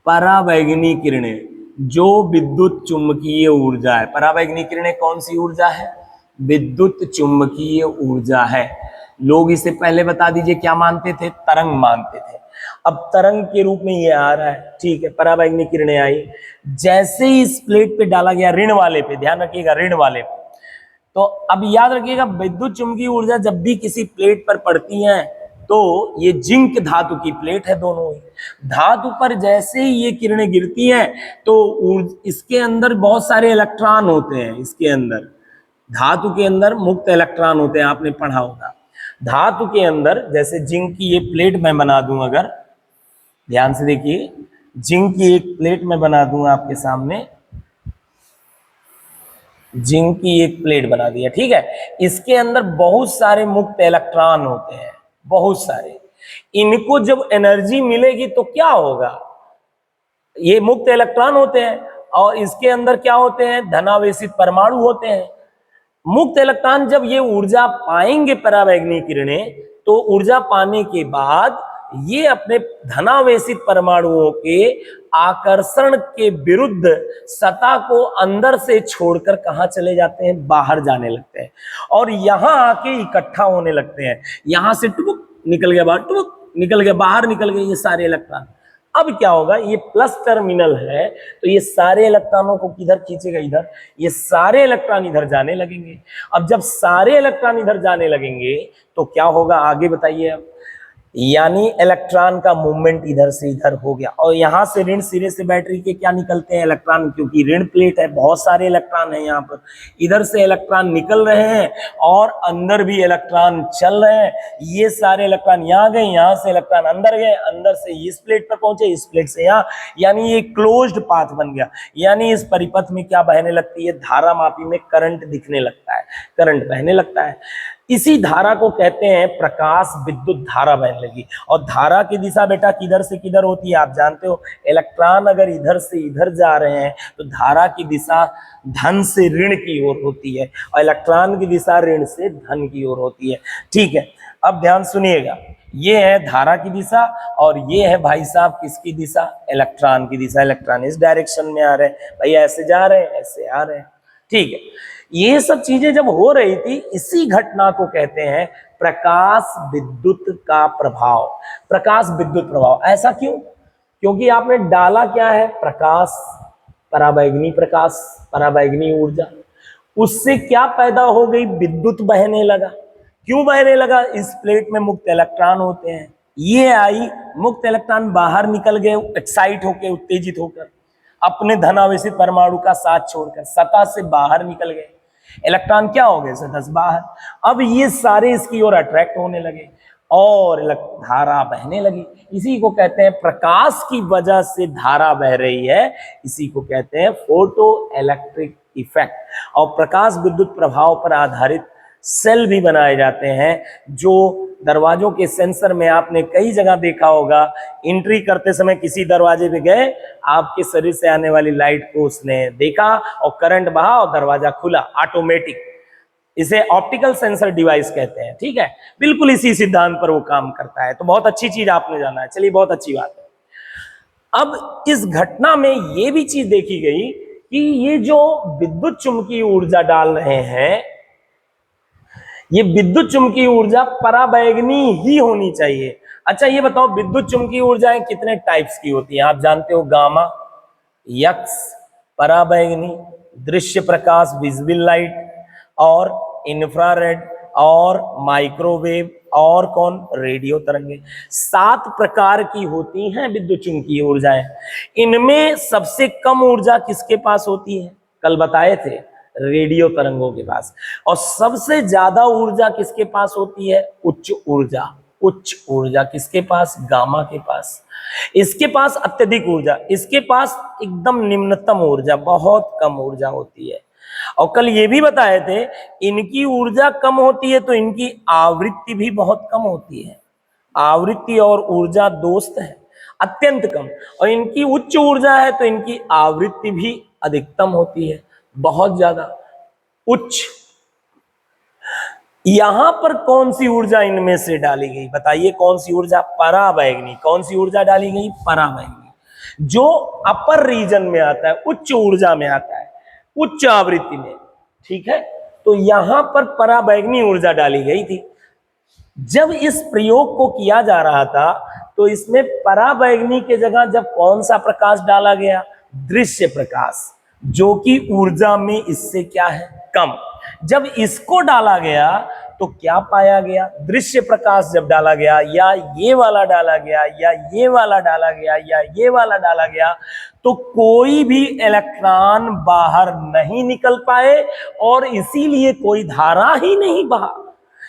पराबैंगनी किरणें, जो विद्युत चुम्बकीय ऊर्जा है। पराबैंगनी किरणें कौन सी ऊर्जा है? विद्युत चुम्बकीय ऊर्जा है। लोग इसे पहले बता दीजिए क्या मानते थे? तरंग मानते थे। अब तरंग के रूप में ये आ रहा है, ठीक है। पराबैंगनी किरणें आई, जैसे ही इस प्लेट पे डाला गया, ऋण वाले पे, ध्यान रखिएगा, ऋण वाले पे, तो अब याद रखिएगा विद्युत चुम्बकीय ऊर्जा जब भी किसी प्लेट पर पड़ती है, तो ये जिंक धातु की प्लेट है, दोनों ही धातु पर जैसे ही ये किरणें गिरती हैं, तो इसके अंदर बहुत सारे इलेक्ट्रॉन होते हैं। इसके अंदर, धातु के अंदर मुक्त इलेक्ट्रॉन होते हैं, आपने पढ़ा होगा। धातु के अंदर जैसे जिंक की ये प्लेट मैं बना दूं, अगर ध्यान से देखिए, जिंक की एक प्लेट मैं बना दूं आपके सामने, जिंक की एक प्लेट बना दिया, ठीक है। इसके अंदर बहुत सारे मुक्त इलेक्ट्रॉन होते हैं, बहुत सारे। इनको जब एनर्जी मिलेगी तो क्या होगा? ये मुक्त इलेक्ट्रॉन होते हैं और इसके अंदर क्या होते हैं? धनावेशित परमाणु होते हैं। मुक्त इलेक्ट्रॉन जब ये ऊर्जा पाएंगे पराबैंगनी किरणें, तो ऊर्जा पाने के बाद ये अपने धनावेशित परमाणुओं के आकर्षण के विरुद्ध सतह को अंदर से छोड़कर कहां चले जाते हैं? बाहर जाने लगते हैं और यहां आके इकट्ठा होने लगते हैं। यहां से टुक निकल गया बाहर, टुक निकल गया बाहर, निकल गए ये सारे इलेक्ट्रॉन। अब क्या होगा? ये प्लस टर्मिनल है, तो ये सारे इलेक्ट्रॉनों को किधर खींचेगा? इधर। ये सारे इलेक्ट्रॉन इधर जाने लगेंगे। अब जब सारे इलेक्ट्रॉन इधर जाने लगेंगे तो क्या होगा? आगे बताइए अब। यानी इलेक्ट्रॉन का मूवमेंट इधर से इधर हो गया, और यहां से ऋण सिरे से बैटरी के क्या निकलते हैं? इलेक्ट्रॉन, क्योंकि ऋण प्लेट है, बहुत सारे इलेक्ट्रॉन हैं यहाँ पर। इधर से इलेक्ट्रॉन निकल रहे हैं और अंदर भी इलेक्ट्रॉन चल रहे हैं। ये सारे इलेक्ट्रॉन यहाँ गए, यहाँ से इलेक्ट्रॉन अंदर गए, अंदर से इस प्लेट पर पहुंचे, इस प्लेट से यहाँ, यानी ये क्लोज्ड पाथ बन गया। यानी इस परिपथ में क्या बहने लगती है? धारा मापी में करंट दिखने लगता है, करंट बहने लगता है। इसी धारा को कहते हैं प्रकाश विद्युत धारा बहने लगी। और धारा की दिशा बेटा किधर से किधर होती है? आप जानते हो, इलेक्ट्रॉन अगर इधर से इधर जा रहे हैं तो धारा की दिशा धन से ऋण की ओर होती है, और इलेक्ट्रॉन की दिशा ऋण से धन की ओर होती है, ठीक है। अब ध्यान सुनिएगा, ये है धारा की दिशा और ये है भाई साहब किसकी दिशा? इलेक्ट्रॉन की दिशा। इलेक्ट्रॉन इस डायरेक्शन में आ रहे हैं, भाई ऐसे जा रहे हैं, ऐसे आ रहे हैं, ठीक है। ये सब चीजें जब हो रही थी, इसी घटना को कहते हैं प्रकाश विद्युत का प्रभाव। प्रकाश विद्युत प्रभाव। ऐसा क्यों? क्योंकि आपने डाला क्या है? प्रकाश, पराबैंगनी प्रकाश, पराबैंगनी ऊर्जा। उससे क्या पैदा हो गई? विद्युत बहने लगा। क्यों बहने लगा? इस प्लेट में मुक्त इलेक्ट्रॉन होते हैं, ये आई, मुक्त इलेक्ट्रॉन बाहर निकल गए, एक्साइट होकर, उत्तेजित होकर, अपने धनावेशित परमाणु का साथ छोड़कर सतह से बाहर निकल गए। इलेक्ट्रॉन क्या हो गए? सतह से बाहर। अब ये सारे इसकी ओर अट्रैक्ट होने लगे और धारा बहने लगी। इसी को कहते हैं, प्रकाश की वजह से धारा बह रही है, इसी को कहते हैं फोटो इलेक्ट्रिक इफेक्ट। और प्रकाश विद्युत प्रभाव पर आधारित सेल भी बनाए जाते हैं, जो दरवाजों के सेंसर में आपने कई जगह देखा होगा। एंट्री करते समय किसी दरवाजे पे गए, आपके शरीर से आने वाली लाइट को उसने देखा और करंट बहा और दरवाजा खुला ऑटोमेटिक। इसे ऑप्टिकल सेंसर डिवाइस कहते हैं, ठीक है। बिल्कुल इसी सिद्धांत पर वो काम करता है। तो बहुत अच्छी चीज आपने जाना है, चलिए बहुत अच्छी बात है। अब इस घटना में ये भी चीज देखी गई कि ये जो विद्युत चुम्बकीय ऊर्जा डाल रहे हैं, ये विद्युत चुम्बकीय ऊर्जा पराबैंगनी ही होनी चाहिए। अच्छा ये बताओ, विद्युत चुम्बकीय ऊर्जाएं कितने टाइप्स की होती हैं? आप जानते हो, गामा, यक्स, पराबैंगनी, दृश्य प्रकाश विजिबल लाइट, और इंफ्रारेड, और माइक्रोवेव, और कौन? रेडियो तरंगे। 7 प्रकार की होती हैं विद्युत चुम्बकीय ऊर्जाएं। इनमें सबसे कम ऊर्जा किसके पास होती है? कल बताए थे, रेडियो तरंगों के पास। और सबसे ज्यादा ऊर्जा किसके पास होती है? उच्च ऊर्जा। उच्च ऊर्जा किसके पास? गामा के पास। इसके पास अत्यधिक ऊर्जा, इसके पास एकदम निम्नतम ऊर्जा, बहुत कम ऊर्जा होती है। और कल ये भी बताए थे, इनकी ऊर्जा कम होती है तो इनकी आवृत्ति भी बहुत कम होती है। आवृत्ति और ऊर्जा दोस्त है, अत्यंत कम। और इनकी उच्च ऊर्जा है तो इनकी आवृत्ति भी अधिकतम होती है, बहुत ज्यादा उच्च। यहां पर कौन सी ऊर्जा इनमें से डाली गई, बताइए कौन सी ऊर्जा? पराबैंगनी। कौन सी ऊर्जा डाली गई? पराबैंगनी, जो अपर रीजन में आता है, उच्च ऊर्जा में आता है, उच्च आवृत्ति में। ठीक है, तो यहां पर पराबैंगनी ऊर्जा डाली गई थी। जब इस प्रयोग को किया जा रहा था तो इसमें पराबैंगनी के जगह जब कौन सा प्रकाश डाला गया? दृश्य प्रकाश, जो कि ऊर्जा में इससे क्या है? कम। जब इसको डाला गया तो क्या पाया गया? दृश्य प्रकाश जब डाला गया, या ये वाला डाला गया, या ये वाला डाला गया, या ये वाला डाला गया, तो कोई भी इलेक्ट्रॉन बाहर नहीं निकल पाए और इसीलिए कोई धारा ही नहीं बहा।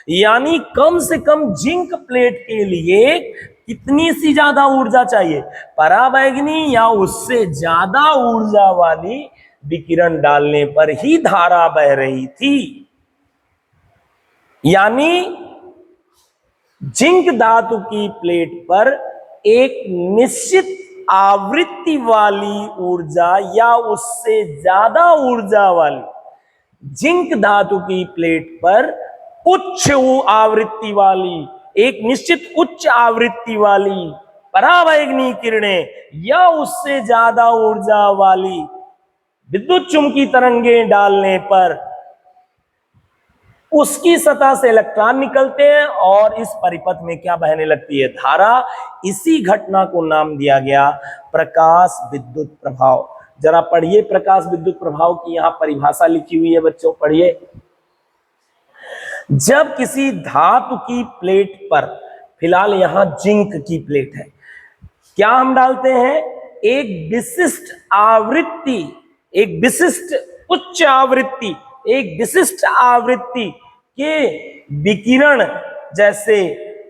यानी कम से कम जिंक प्लेट के लिए कितनी सी ज्यादा ऊर्जा चाहिए? पराबैंगनी या उससे ज्यादा ऊर्जा वाली विकिरण डालने पर ही धारा बह रही थी। यानी जिंक धातु की प्लेट पर एक निश्चित आवृत्ति वाली ऊर्जा या उससे ज्यादा ऊर्जा वाली, जिंक धातु की प्लेट पर उच्च आवृत्ति वाली, एक निश्चित उच्च आवृत्ति वाली पराबैंगनी किरणें या उससे ज्यादा ऊर्जा वाली विद्युत चुंबकीय तरंगें डालने पर उसकी सतह से इलेक्ट्रॉन निकलते हैं और इस परिपथ में क्या बहने लगती है? धारा। इसी घटना को नाम दिया गया प्रकाश विद्युत प्रभाव। जरा पढ़िए प्रकाश विद्युत प्रभाव की यहां परिभाषा लिखी हुई है बच्चों, पढ़िए। जब किसी धातु की प्लेट पर, फिलहाल यहां जिंक की प्लेट है, क्या हम डालते हैं? एक विशिष्ट आवृत्ति, एक विशिष्ट उच्च आवृत्ति, एक विशिष्ट आवृत्ति के विकिरण, जैसे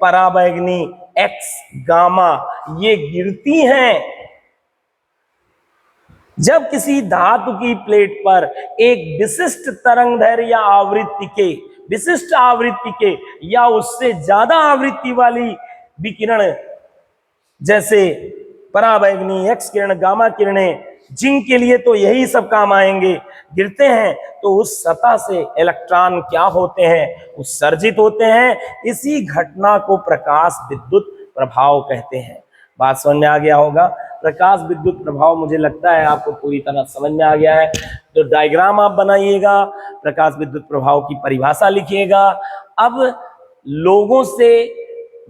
पराबैंगनी, एक्स, गामा, ये गिरती हैं। जब किसी धातु की प्लेट पर एक विशिष्ट तरंगदैर्घ्य या आवृत्ति के, विशिष्ट आवृत्ति के या उससे ज्यादा आवृत्ति वाली विकिरण, जैसे पराबैंगनी, एक्स किरण, गामा किरणें, जिंक के लिए तो यही सब काम आएंगे, गिरते हैं, तो उस सतह से इलेक्ट्रॉन क्या होते हैं? उत्सर्जित होते हैं। इसी घटना को प्रकाश विद्युत प्रभाव कहते हैं। बात समझ में आ गया होगा। प्रकाश विद्युत प्रभाव मुझे लगता है आपको पूरी तरह समझ में आ गया है। तो डायग्राम आप बनाइएगा, प्रकाश विद्युत प्रभाव की परिभाषा लिखिएगा। अब लोगों से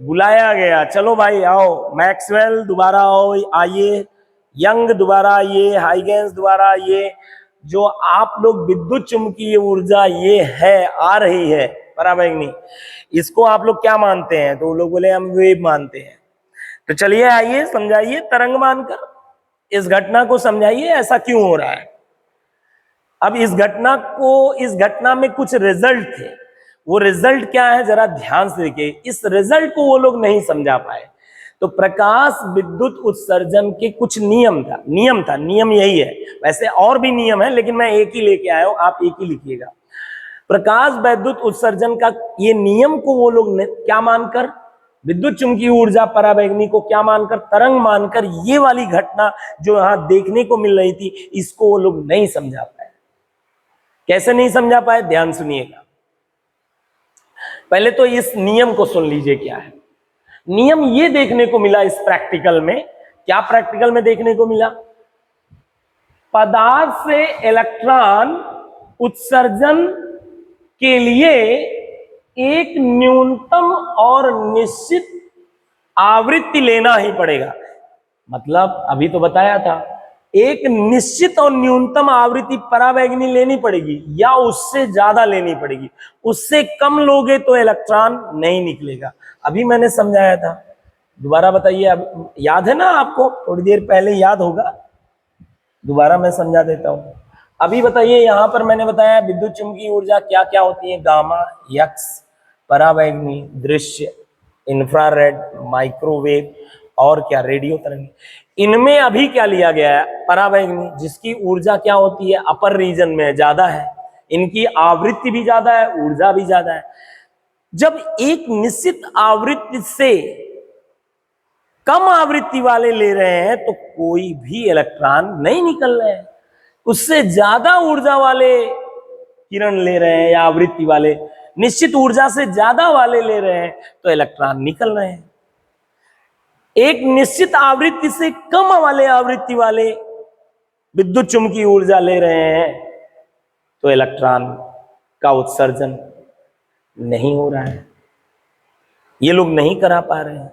बुलाया गया, चलो भाई आओ, मैक्सवेल दोबारा आओ, आइए, यंग दोबारा आइए, हाइगेंस दोबारा आइए। जो आप लोग विद्युत चुंबकीय ऊर्जा ये है, आ रही है पराबैंगनी, इसको आप लोग क्या मानते हैं? तो लोग बोले हम वेव मानते हैं। तो चलिए आइए, समझाइए तरंग मानकर, इस घटना को समझाइए, ऐसा क्यों हो रहा है। अब इस घटना में कुछ रिजल्ट थे, वो रिजल्ट क्या है जरा ध्यान से देखिए। इस रिजल्ट को वो लोग नहीं समझा पाए। तो प्रकाश विद्युत उत्सर्जन के कुछ नियम था, नियम यही है। वैसे और भी नियम है, लेकिन मैं एक ही लेके आया हूं, आप एक ही लिखिएगा। प्रकाश विद्युत उत्सर्जन का ये नियम को वो लोग क्या मानकर, विद्युत चुंबकीय ऊर्जा पराबैंगनी को क्या मानकर, तरंग मानकर, ये वाली घटना जो यहां देखने को मिल रही थी, इसको वो लोग नहीं समझा पाए। कैसे नहीं समझा पाए? ध्यान सुनिएगा। पहले तो इस नियम को सुन लीजिए क्या है। नियम ये देखने को मिला इस प्रैक्टिकल में, क्या प्रैक्टिकल में देखने को मिला? पदार्थ से इलेक्ट्रॉन उत्सर्जन के लिए एक न्यूनतम और निश्चित आवृत्ति लेना ही पड़ेगा। मतलब अभी तो बताया था, एक निश्चित और न्यूनतम आवृत्ति पराबैंगनी लेनी पड़ेगी या उससे ज्यादा लेनी पड़ेगी। उससे कम लोगे तो इलेक्ट्रॉन नहीं निकलेगा। अभी मैंने समझाया था, दोबारा बताइए। अब याद है ना आपको? थोड़ी देर पहले याद होगा, दोबारा मैं समझा देता हूं। अभी बताइए, यहां पर मैंने बताया विद्युत चुंबकीय ऊर्जा क्या क्या होती है? गामा, एक्स, पराबैंगनी, दृश्य, इंफ्रारेड, माइक्रोवेव और क्या, रेडियो तरंग। इनमें अभी क्या लिया गया है? पराबैंगनी, जिसकी ऊर्जा क्या होती है? अपर रीजन में ज्यादा है, इनकी आवृत्ति भी ज्यादा है, ऊर्जा भी ज्यादा है। जब एक निश्चित आवृत्ति से कम आवृत्ति वाले ले रहे हैं तो कोई भी इलेक्ट्रॉन नहीं निकल रहे हैं। उससे ज्यादा ऊर्जा वाले किरण ले रहे हैं या आवृत्ति वाले निश्चित ऊर्जा से ज्यादा वाले ले रहे हैं तो इलेक्ट्रॉन निकल रहे हैं। एक निश्चित आवृत्ति से कम वाले आवृत्ति वाले विद्युत चुंबकीय ऊर्जा ले रहे हैं तो इलेक्ट्रॉन का उत्सर्जन नहीं हो रहा है। ये लोग नहीं करा पा रहे हैं।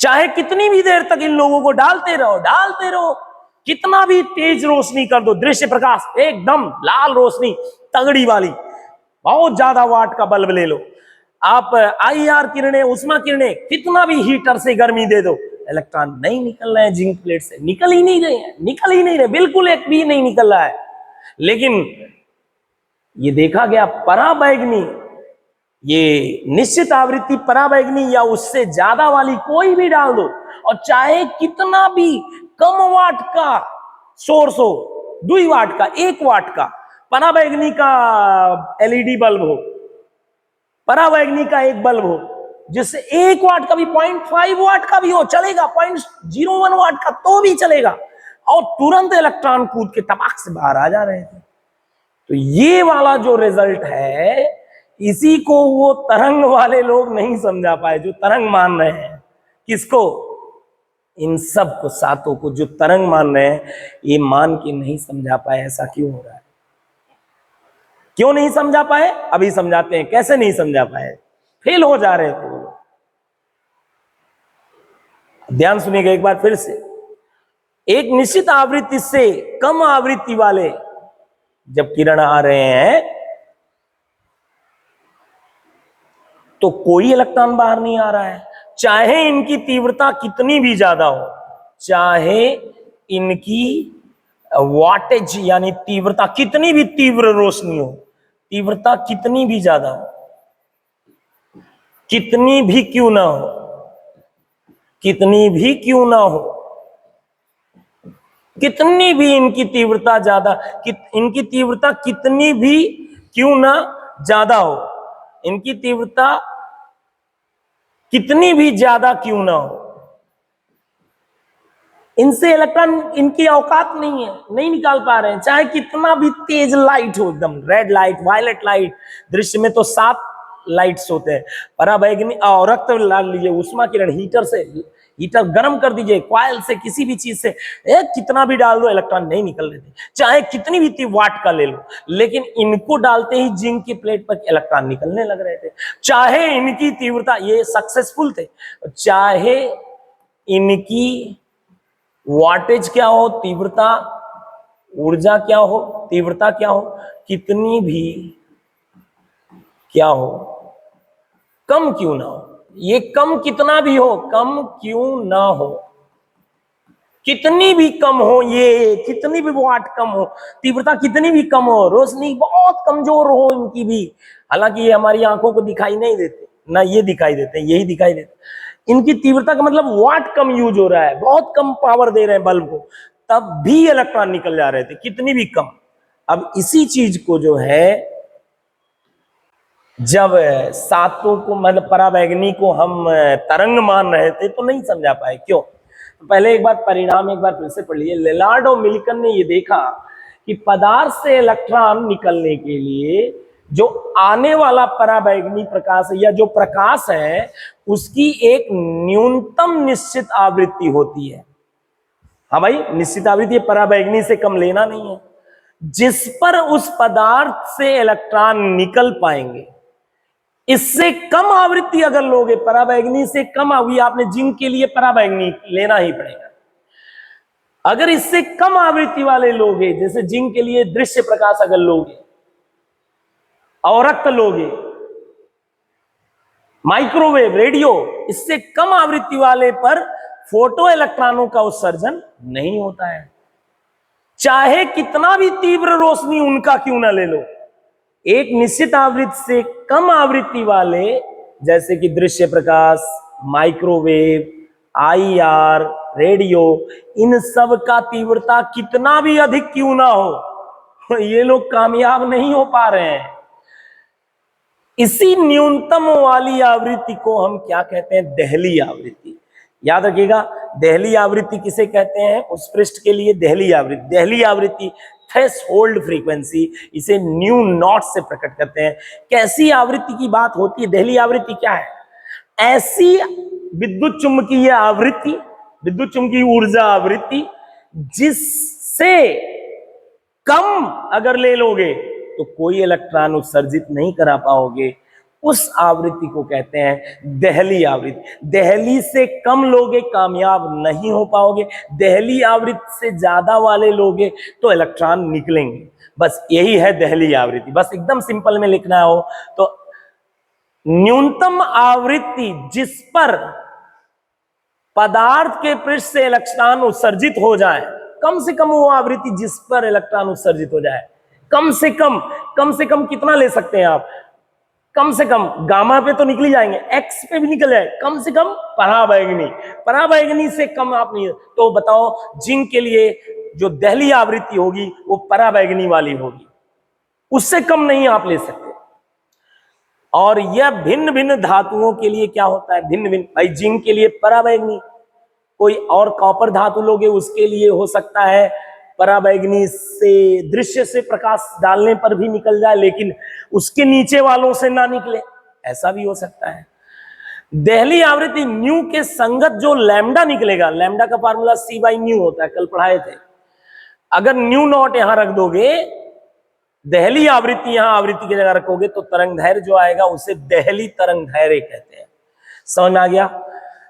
चाहे कितनी भी देर तक इन लोगों को डालते रहो, कितना भी तेज रोशनी कर दो, दृश्य प्रकाश एकदम लाल रोशनी तगड़ी वाली, बहुत ज्यादा वाट का बल्ब ले लो आप, IR किरणें, उष्मा किरणें, कितना भी हीटर से गर्मी दे दो, इलेक्ट्रॉन नहीं निकल रहे हैं जिंक प्लेट से, निकल ही नहीं रहे, बिल्कुल एक भी नहीं निकल रहा है। लेकिन ये देखा गया पराबैंगनी, ये निश्चित आवृत्ति पराबैंगनी या उससे ज्यादा वाली कोई भी डाल दो, और चाहे कितना भी कम वाट का सोर्स हो, 2 वाट का, 1 वाट का पराबैंगनी का LED बल्ब हो, पराबैंगनी का एक बल्ब हो, जिससे 1 वाट का भी, 0.5 वाट का भी हो चलेगा, 0.01 वाट का तो भी चलेगा, और तुरंत इलेक्ट्रॉन कूद के टपाक से बाहर आ जा रहे थे। तो ये वाला जो रिजल्ट है, इसी को वो तरंग वाले लोग नहीं समझा पाए, जो तरंग मान रहे हैं। किसको? इन सब को, सातों को जो तरंग मान रहे हैं, ये मान के नहीं समझा पाए। ऐसा क्यों हो रहा है? क्यों नहीं समझा पाए? अभी समझाते हैं कैसे नहीं समझा पाए। फेल हो जा रहे थे वो लोग। ध्यान सुनिएगा एक बार फिर से। एक निश्चित आवृत्ति से कम आवृत्ति वाले जब किरण आ रहे हैं तो कोई इलेक्ट्रॉन बाहर नहीं आ रहा है, चाहे इनकी तीव्रता कितनी भी ज्यादा हो, चाहे इनकी वाटेज यानी तीव्रता कितनी भी तीव्र रोशनी हो, तीव्रता कितनी भी ज्यादा हो, कितनी भी क्यों ना हो, कितनी भी क्यों ना हो, कितनी भी इनकी तीव्रता ज्यादा, इनकी तीव्रता कितनी भी क्यों ना ज्यादा हो, इनकी तीव्रता कितनी भी ज्यादा क्यों ना हो, इनसे इलेक्ट्रॉन, इनकी औकात नहीं है, नहीं निकाल पा रहे हैं। चाहे कितना भी तेज लाइट हो, एकदम रेड लाइट, वायलेट लाइट, दृश्य में तो 7 लाइट्स होते हैं, पराबैंगनी और रक्त लाल लीजिए, उष्मा किरण, हीटर से, हीटर गर्म कर दीजिए, कॉइल से, किसी भी चीज से, कितना भी डाल दो, इलेक्ट्रॉन नहीं निकल रहे थे। चाहे कितनी भी वाट का ले लो, लेकिन इनको डालते ही जिंक की प्लेट पर इलेक्ट्रॉन निकलने लग रहे थे। चाहे इनकी तीव्रता, ये सक्सेसफुल थे, चाहे इनकी वाटेज क्या हो, तीव्रता, ऊर्जा क्या हो, तीव्रता क्या हो, कितनी भी क्या हो, कम क्यों ना हो, ये कम कितना भी हो, कम क्यों ना हो, कितनी भी कम हो, ये कितनी भी वाट कम हो, तीव्रता कितनी भी कम हो, रोशनी बहुत कमजोर हो इनकी भी, हालांकि ये हमारी आंखों को दिखाई नहीं देते, ना ये दिखाई देते, यही दिखाई देते, इनकी तीव्रता का मतलब वाट कम यूज हो रहा है, बहुत कम पावर दे रहे हैं बल्ब को, तब भी इलेक्ट्रॉन निकल जा रहे थे, कितनी भी कम। अब इसी चीज को जो है, जब सातों को, मतलब पराबैंगनी को हम तरंग मान रहे थे तो नहीं समझा पाए। क्यों? तो पहले एक बार परिणाम एक बार फिर से पढ़ लीजिए। लेलार्ड और मिल्कन ने यह देखा कि पदार्थ से इलेक्ट्रॉन निकलने के लिए जो आने वाला पराबैंगनी प्रकाश या जो प्रकाश है, उसकी एक न्यूनतम निश्चित आवृत्ति होती है। हाँ भाई, निश्चित आवृत्ति, पराबैंगनी से कम लेना नहीं है, जिस पर उस पदार्थ से इलेक्ट्रॉन निकल पाएंगे। इससे कम आवृत्ति अगर लोगे, पराबैंगनी से कम हुई, आपने जिंक के लिए पराबैंगनी लेना ही पड़ेगा। अगर इससे कम आवृत्ति वाले लोगे, जैसे जिंक के लिए दृश्य प्रकाश अगर लोगे, और रक्त लोगे, माइक्रोवेव, रेडियो, इससे कम आवृत्ति वाले पर फोटो इलेक्ट्रॉनों का उत्सर्जन नहीं होता है। चाहे कितना भी तीव्र रोशनी उनका क्यों ना ले लो, एक निश्चित आवृत्ति से कम आवृत्ति वाले, जैसे कि दृश्य प्रकाश, माइक्रोवेव, IR, रेडियो, इन सब का तीव्रता कितना भी अधिक क्यों ना हो, ये लोग कामयाब नहीं हो पा रहे हैं। इसी न्यूनतम वाली आवृत्ति को हम क्या कहते हैं? देहली आवृत्ति। याद रखिएगा, देहली आवृत्ति किसे कहते हैं? उस पृष्ठ के लिए देहली आवृत्ति। देहली आवृत्ति थ्रेशोल्ड फ्रीक्वेंसी, इसे न्यू नॉट से प्रकट करते हैं। कैसी आवृत्ति की बात होती है? दहली आवृत्ति क्या है? ऐसी विद्युत चुंबकीय आवृत्ति, विद्युत चुंबकीय ऊर्जा आवृत्ति जिससे कम अगर ले लोगे तो कोई इलेक्ट्रॉन उत्सर्जित नहीं करा पाओगे, उस आवृत्ति को कहते हैं दहली आवृत्ति। दहली से कम लोगे कामयाब नहीं हो पाओगे, दहली आवृत्ति से ज्यादा वाले लोगे तो इलेक्ट्रॉन निकलेंगे। बस यही है दहली आवृत्ति। बस एकदम सिंपल में लिखना हो तो न्यूनतम आवृत्ति जिस पर पदार्थ के पृष्ठ से इलेक्ट्रॉन उत्सर्जित हो जाए, कम से कम वो आवृत्ति जिस पर इलेक्ट्रॉन उत्सर्जित हो जाए, कम से कम कितना ले सकते हैं आप? कम से कम गामा पे तो निकल जाएंगे, एक्स पे भी निकल जाए, कम से कम पराबैंगनी, पराबैंगनी से कम आप नहीं। तो बताओ जिंक के लिए जो दहली आवृत्ति होगी वो पराबैंगनी वाली होगी, उससे कम नहीं आप ले सकते। और यह भिन्न भिन्न धातुओं के लिए क्या होता है? भिन्न भिन्न, भाई जिंक के लिए पराबैंगनी, कोई और कॉपर धातु लोगे उसके लिए हो सकता है पराबैंगनी से दृश्य से प्रकाश डालने पर भी निकल जाए, लेकिन उसके नीचे वालों से ना निकले, ऐसा भी हो सकता है। दहली आवृत्ति न्यू के संगत जो लैम्डा निकलेगा, लैम्डा का फार्मूला C बाई न्यू होता है, कल पढ़ाए थे। अगर न्यू नॉट यहां रख दोगे, दहली आवृत्ति यहां आवृत्ति की जगह रखोगे, तो तरंगदैर्घ्य जो आएगा उसे दहली तरंगदैर्घ्य कहते हैं। समझ में आ गया?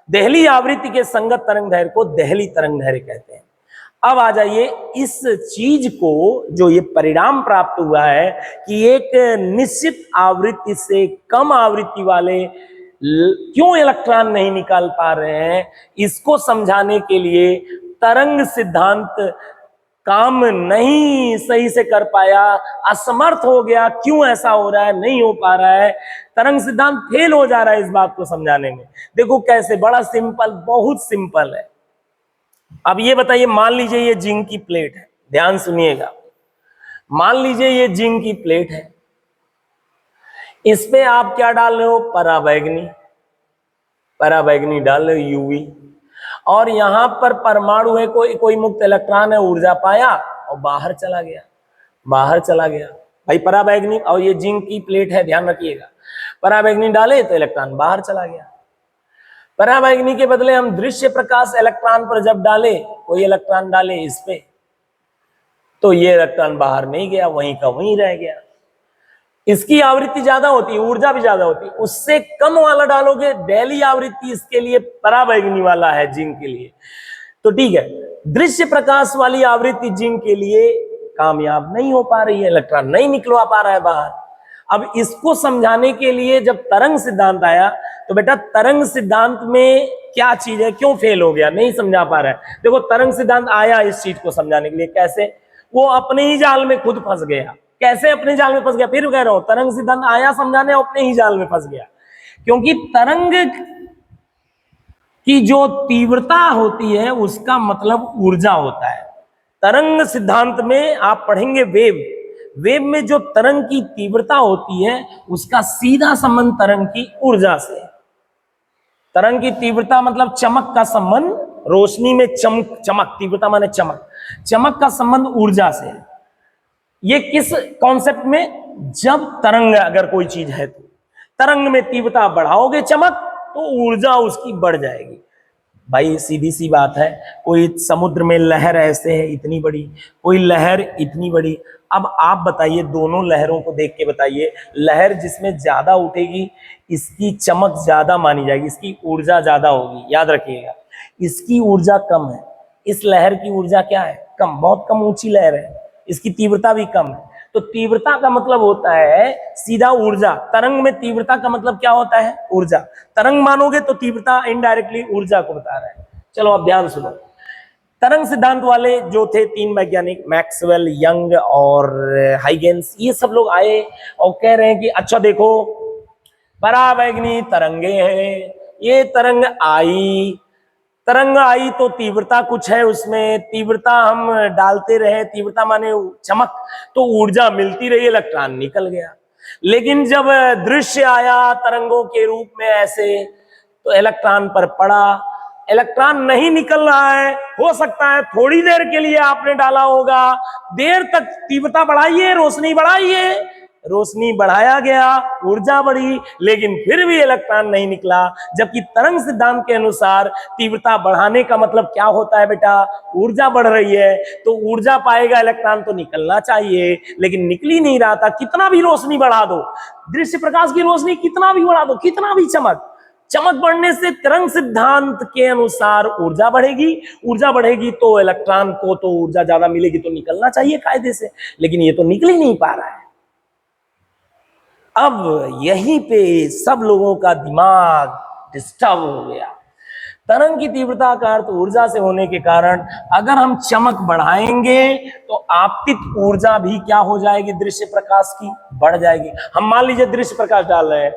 दहली आवृत्ति के संगत तरंगदैर्घ्य को दहली तरंगदैर्घ्य कहते हैं। अब आ जाइए इस चीज को, जो ये परिणाम प्राप्त हुआ है कि एक निश्चित आवृत्ति से कम आवृत्ति वाले क्यों इलेक्ट्रॉन नहीं निकाल पा रहे हैं, इसको समझाने के लिए तरंग सिद्धांत काम नहीं सही से कर पाया, असमर्थ हो गया। क्यों ऐसा हो रहा है? नहीं हो पा रहा है, तरंग सिद्धांत फेल हो जा रहा है इस बात को समझाने में। देखो कैसे, बड़ा सिंपल, बहुत सिंपल है। अब ये बताइए, मान लीजिए ये जिंक की प्लेट है, ध्यान सुनिएगा। मान लीजिए ये जिंक की प्लेट है, इस पे आप क्या डाल रहे हो? पराबैंगनी, पराबैंगनी डाल रहे हो, यूवी। और यहां पर परमाणु है, कोई मुक्त इलेक्ट्रॉन है, ऊर्जा पाया और बाहर चला गया, बाहर चला गया। भाई पराबैंगनी, और ये जिंक की प्लेट है, ध्यान रखिएगा, पराबैंगनी डाले तो इलेक्ट्रॉन बाहर चला गया। पराबैंगनी के बदले हम दृश्य प्रकाश इलेक्ट्रॉन पर जब डाले, कोई इलेक्ट्रॉन डाले इस पे, तो ये इलेक्ट्रॉन बाहर नहीं गया, वहीं का वहीं रह गया। इसकी आवृत्ति ज्यादा होती है, ऊर्जा भी ज्यादा होती है, उससे कम वाला डालोगे, दहली आवृत्ति इसके लिए पराबैंगनी वाला है जिंक के लिए, तो ठीक है। दृश्य प्रकाश वाली आवृत्ति जिंक के लिए कामयाब नहीं हो पा रही है, इलेक्ट्रॉन नहीं निकलवा पा रहा है बाहर। अब इसको समझाने के लिए जब तरंग सिद्धांत आया, तो बेटा तरंग सिद्धांत में क्या चीज है, क्यों फेल हो गया, नहीं समझा पा रहा है। देखो तरंग सिद्धांत आया इस चीज को समझाने के लिए, कैसे? वो अपने ही जाल में खुद फंस गया। कैसे अपने जाल में फंस गया? फिर कह रहा हूं, तरंग सिद्धांत आया समझाने, अपने ही जाल में फंस गया। क्योंकि तरंग की जो तीव्रता होती है उसका मतलब ऊर्जा होता है। तरंग सिद्धांत में आप पढ़ेंगे वेव, वेव में जो तरंग की तीव्रता होती है उसका सीधा संबंध तरंग की ऊर्जा से। तरंग की तीव्रता मतलब चमक का संबंध, रोशनी में चमक, तीव्रता माने चमक, चमक का संबंध ऊर्जा से। ये किस कॉन्सेप्ट में? जब तरंग अगर कोई चीज है तो तरंग में तीव्रता बढ़ाओगे चमक, तो ऊर्जा उसकी बढ़ जाएगी। भाई सीधी सी बात है, कोई समुद्र में लहर ऐसे है इतनी बड़ी, कोई लहर इतनी बड़ी। अब आप बताइए, दोनों लहरों को देख के बताइए, लहर जिसमें ज्यादा उठेगी इसकी चमक ज्यादा मानी जाएगी, इसकी ऊर्जा ज्यादा होगी। याद रखिएगा, इसकी ऊर्जा कम है, इस लहर की ऊर्जा क्या है? कम, बहुत कम ऊंची लहर है, इसकी तीव्रता भी कम है। तो तीव्रता का मतलब होता है सीधा ऊर्जा। तरंग में तीव्रता का मतलब क्या होता है? ऊर्जा। तरंग मानोगे तो तीव्रता इनडायरेक्टली ऊर्जा को बता रहा है। चलो अब ध्यान सुनो। तरंग सिद्धांत वाले जो थे तीन वैज्ञानिक, मैक्सवेल, यंग और हाइगेंस, ये सब लोग आए और कह रहे हैं कि अच्छा देखो, पराबैंगनी तरंगे हैं, ये तरंग आई तो तीव्रता कुछ है उसमें, तीव्रता हम डालते रहे, तीव्रता माने चमक, तो ऊर्जा मिलती रही, इलेक्ट्रॉन निकल गया। लेकिन जब दृश्य आया तरंगों के रूप में ऐसे, तो इलेक्ट्रॉन पर पड़ा, इलेक्ट्रॉन नहीं निकल रहा है, हो सकता है थोड़ी देर के लिए आपने डाला होगा, देर तक तीव्रता बढ़ाइए, रोशनी बढ़ाइए, रोशनी बढ़ाया गया, ऊर्जा बढ़ी, लेकिन फिर भी इलेक्ट्रॉन नहीं निकला। जबकि तरंग सिद्धांत के अनुसार तीव्रता बढ़ाने का मतलब क्या होता है बेटा, ऊर्जा बढ़ रही है, तो ऊर्जा पाएगा इलेक्ट्रॉन तो निकलना चाहिए, लेकिन निकल ही नहीं रहा था। कितना भी रोशनी बढ़ा दो, दृश्य प्रकाश की रोशनी कितना भी बढ़ा दो, कितना भी चमक बढ़ने से तरंग सिद्धांत के अनुसार ऊर्जा बढ़ेगी, ऊर्जा बढ़ेगी तो इलेक्ट्रॉन को तो ऊर्जा ज्यादा मिलेगी, तो निकलना चाहिए कायदे से, लेकिन ये तो निकल ही नहीं पा रहा है। अब यहीं पे सब लोगों का दिमाग डिस्टर्ब हो गया। तरंग की तीव्रता का अर्थ ऊर्जा से होने के कारण अगर हम चमक बढ़ाएंगे तो आपतित ऊर्जा भी क्या हो जाएगी, दृश्य प्रकाश की बढ़ जाएगी। हम मान लीजिए दृश्य प्रकाश डाल रहे हैं,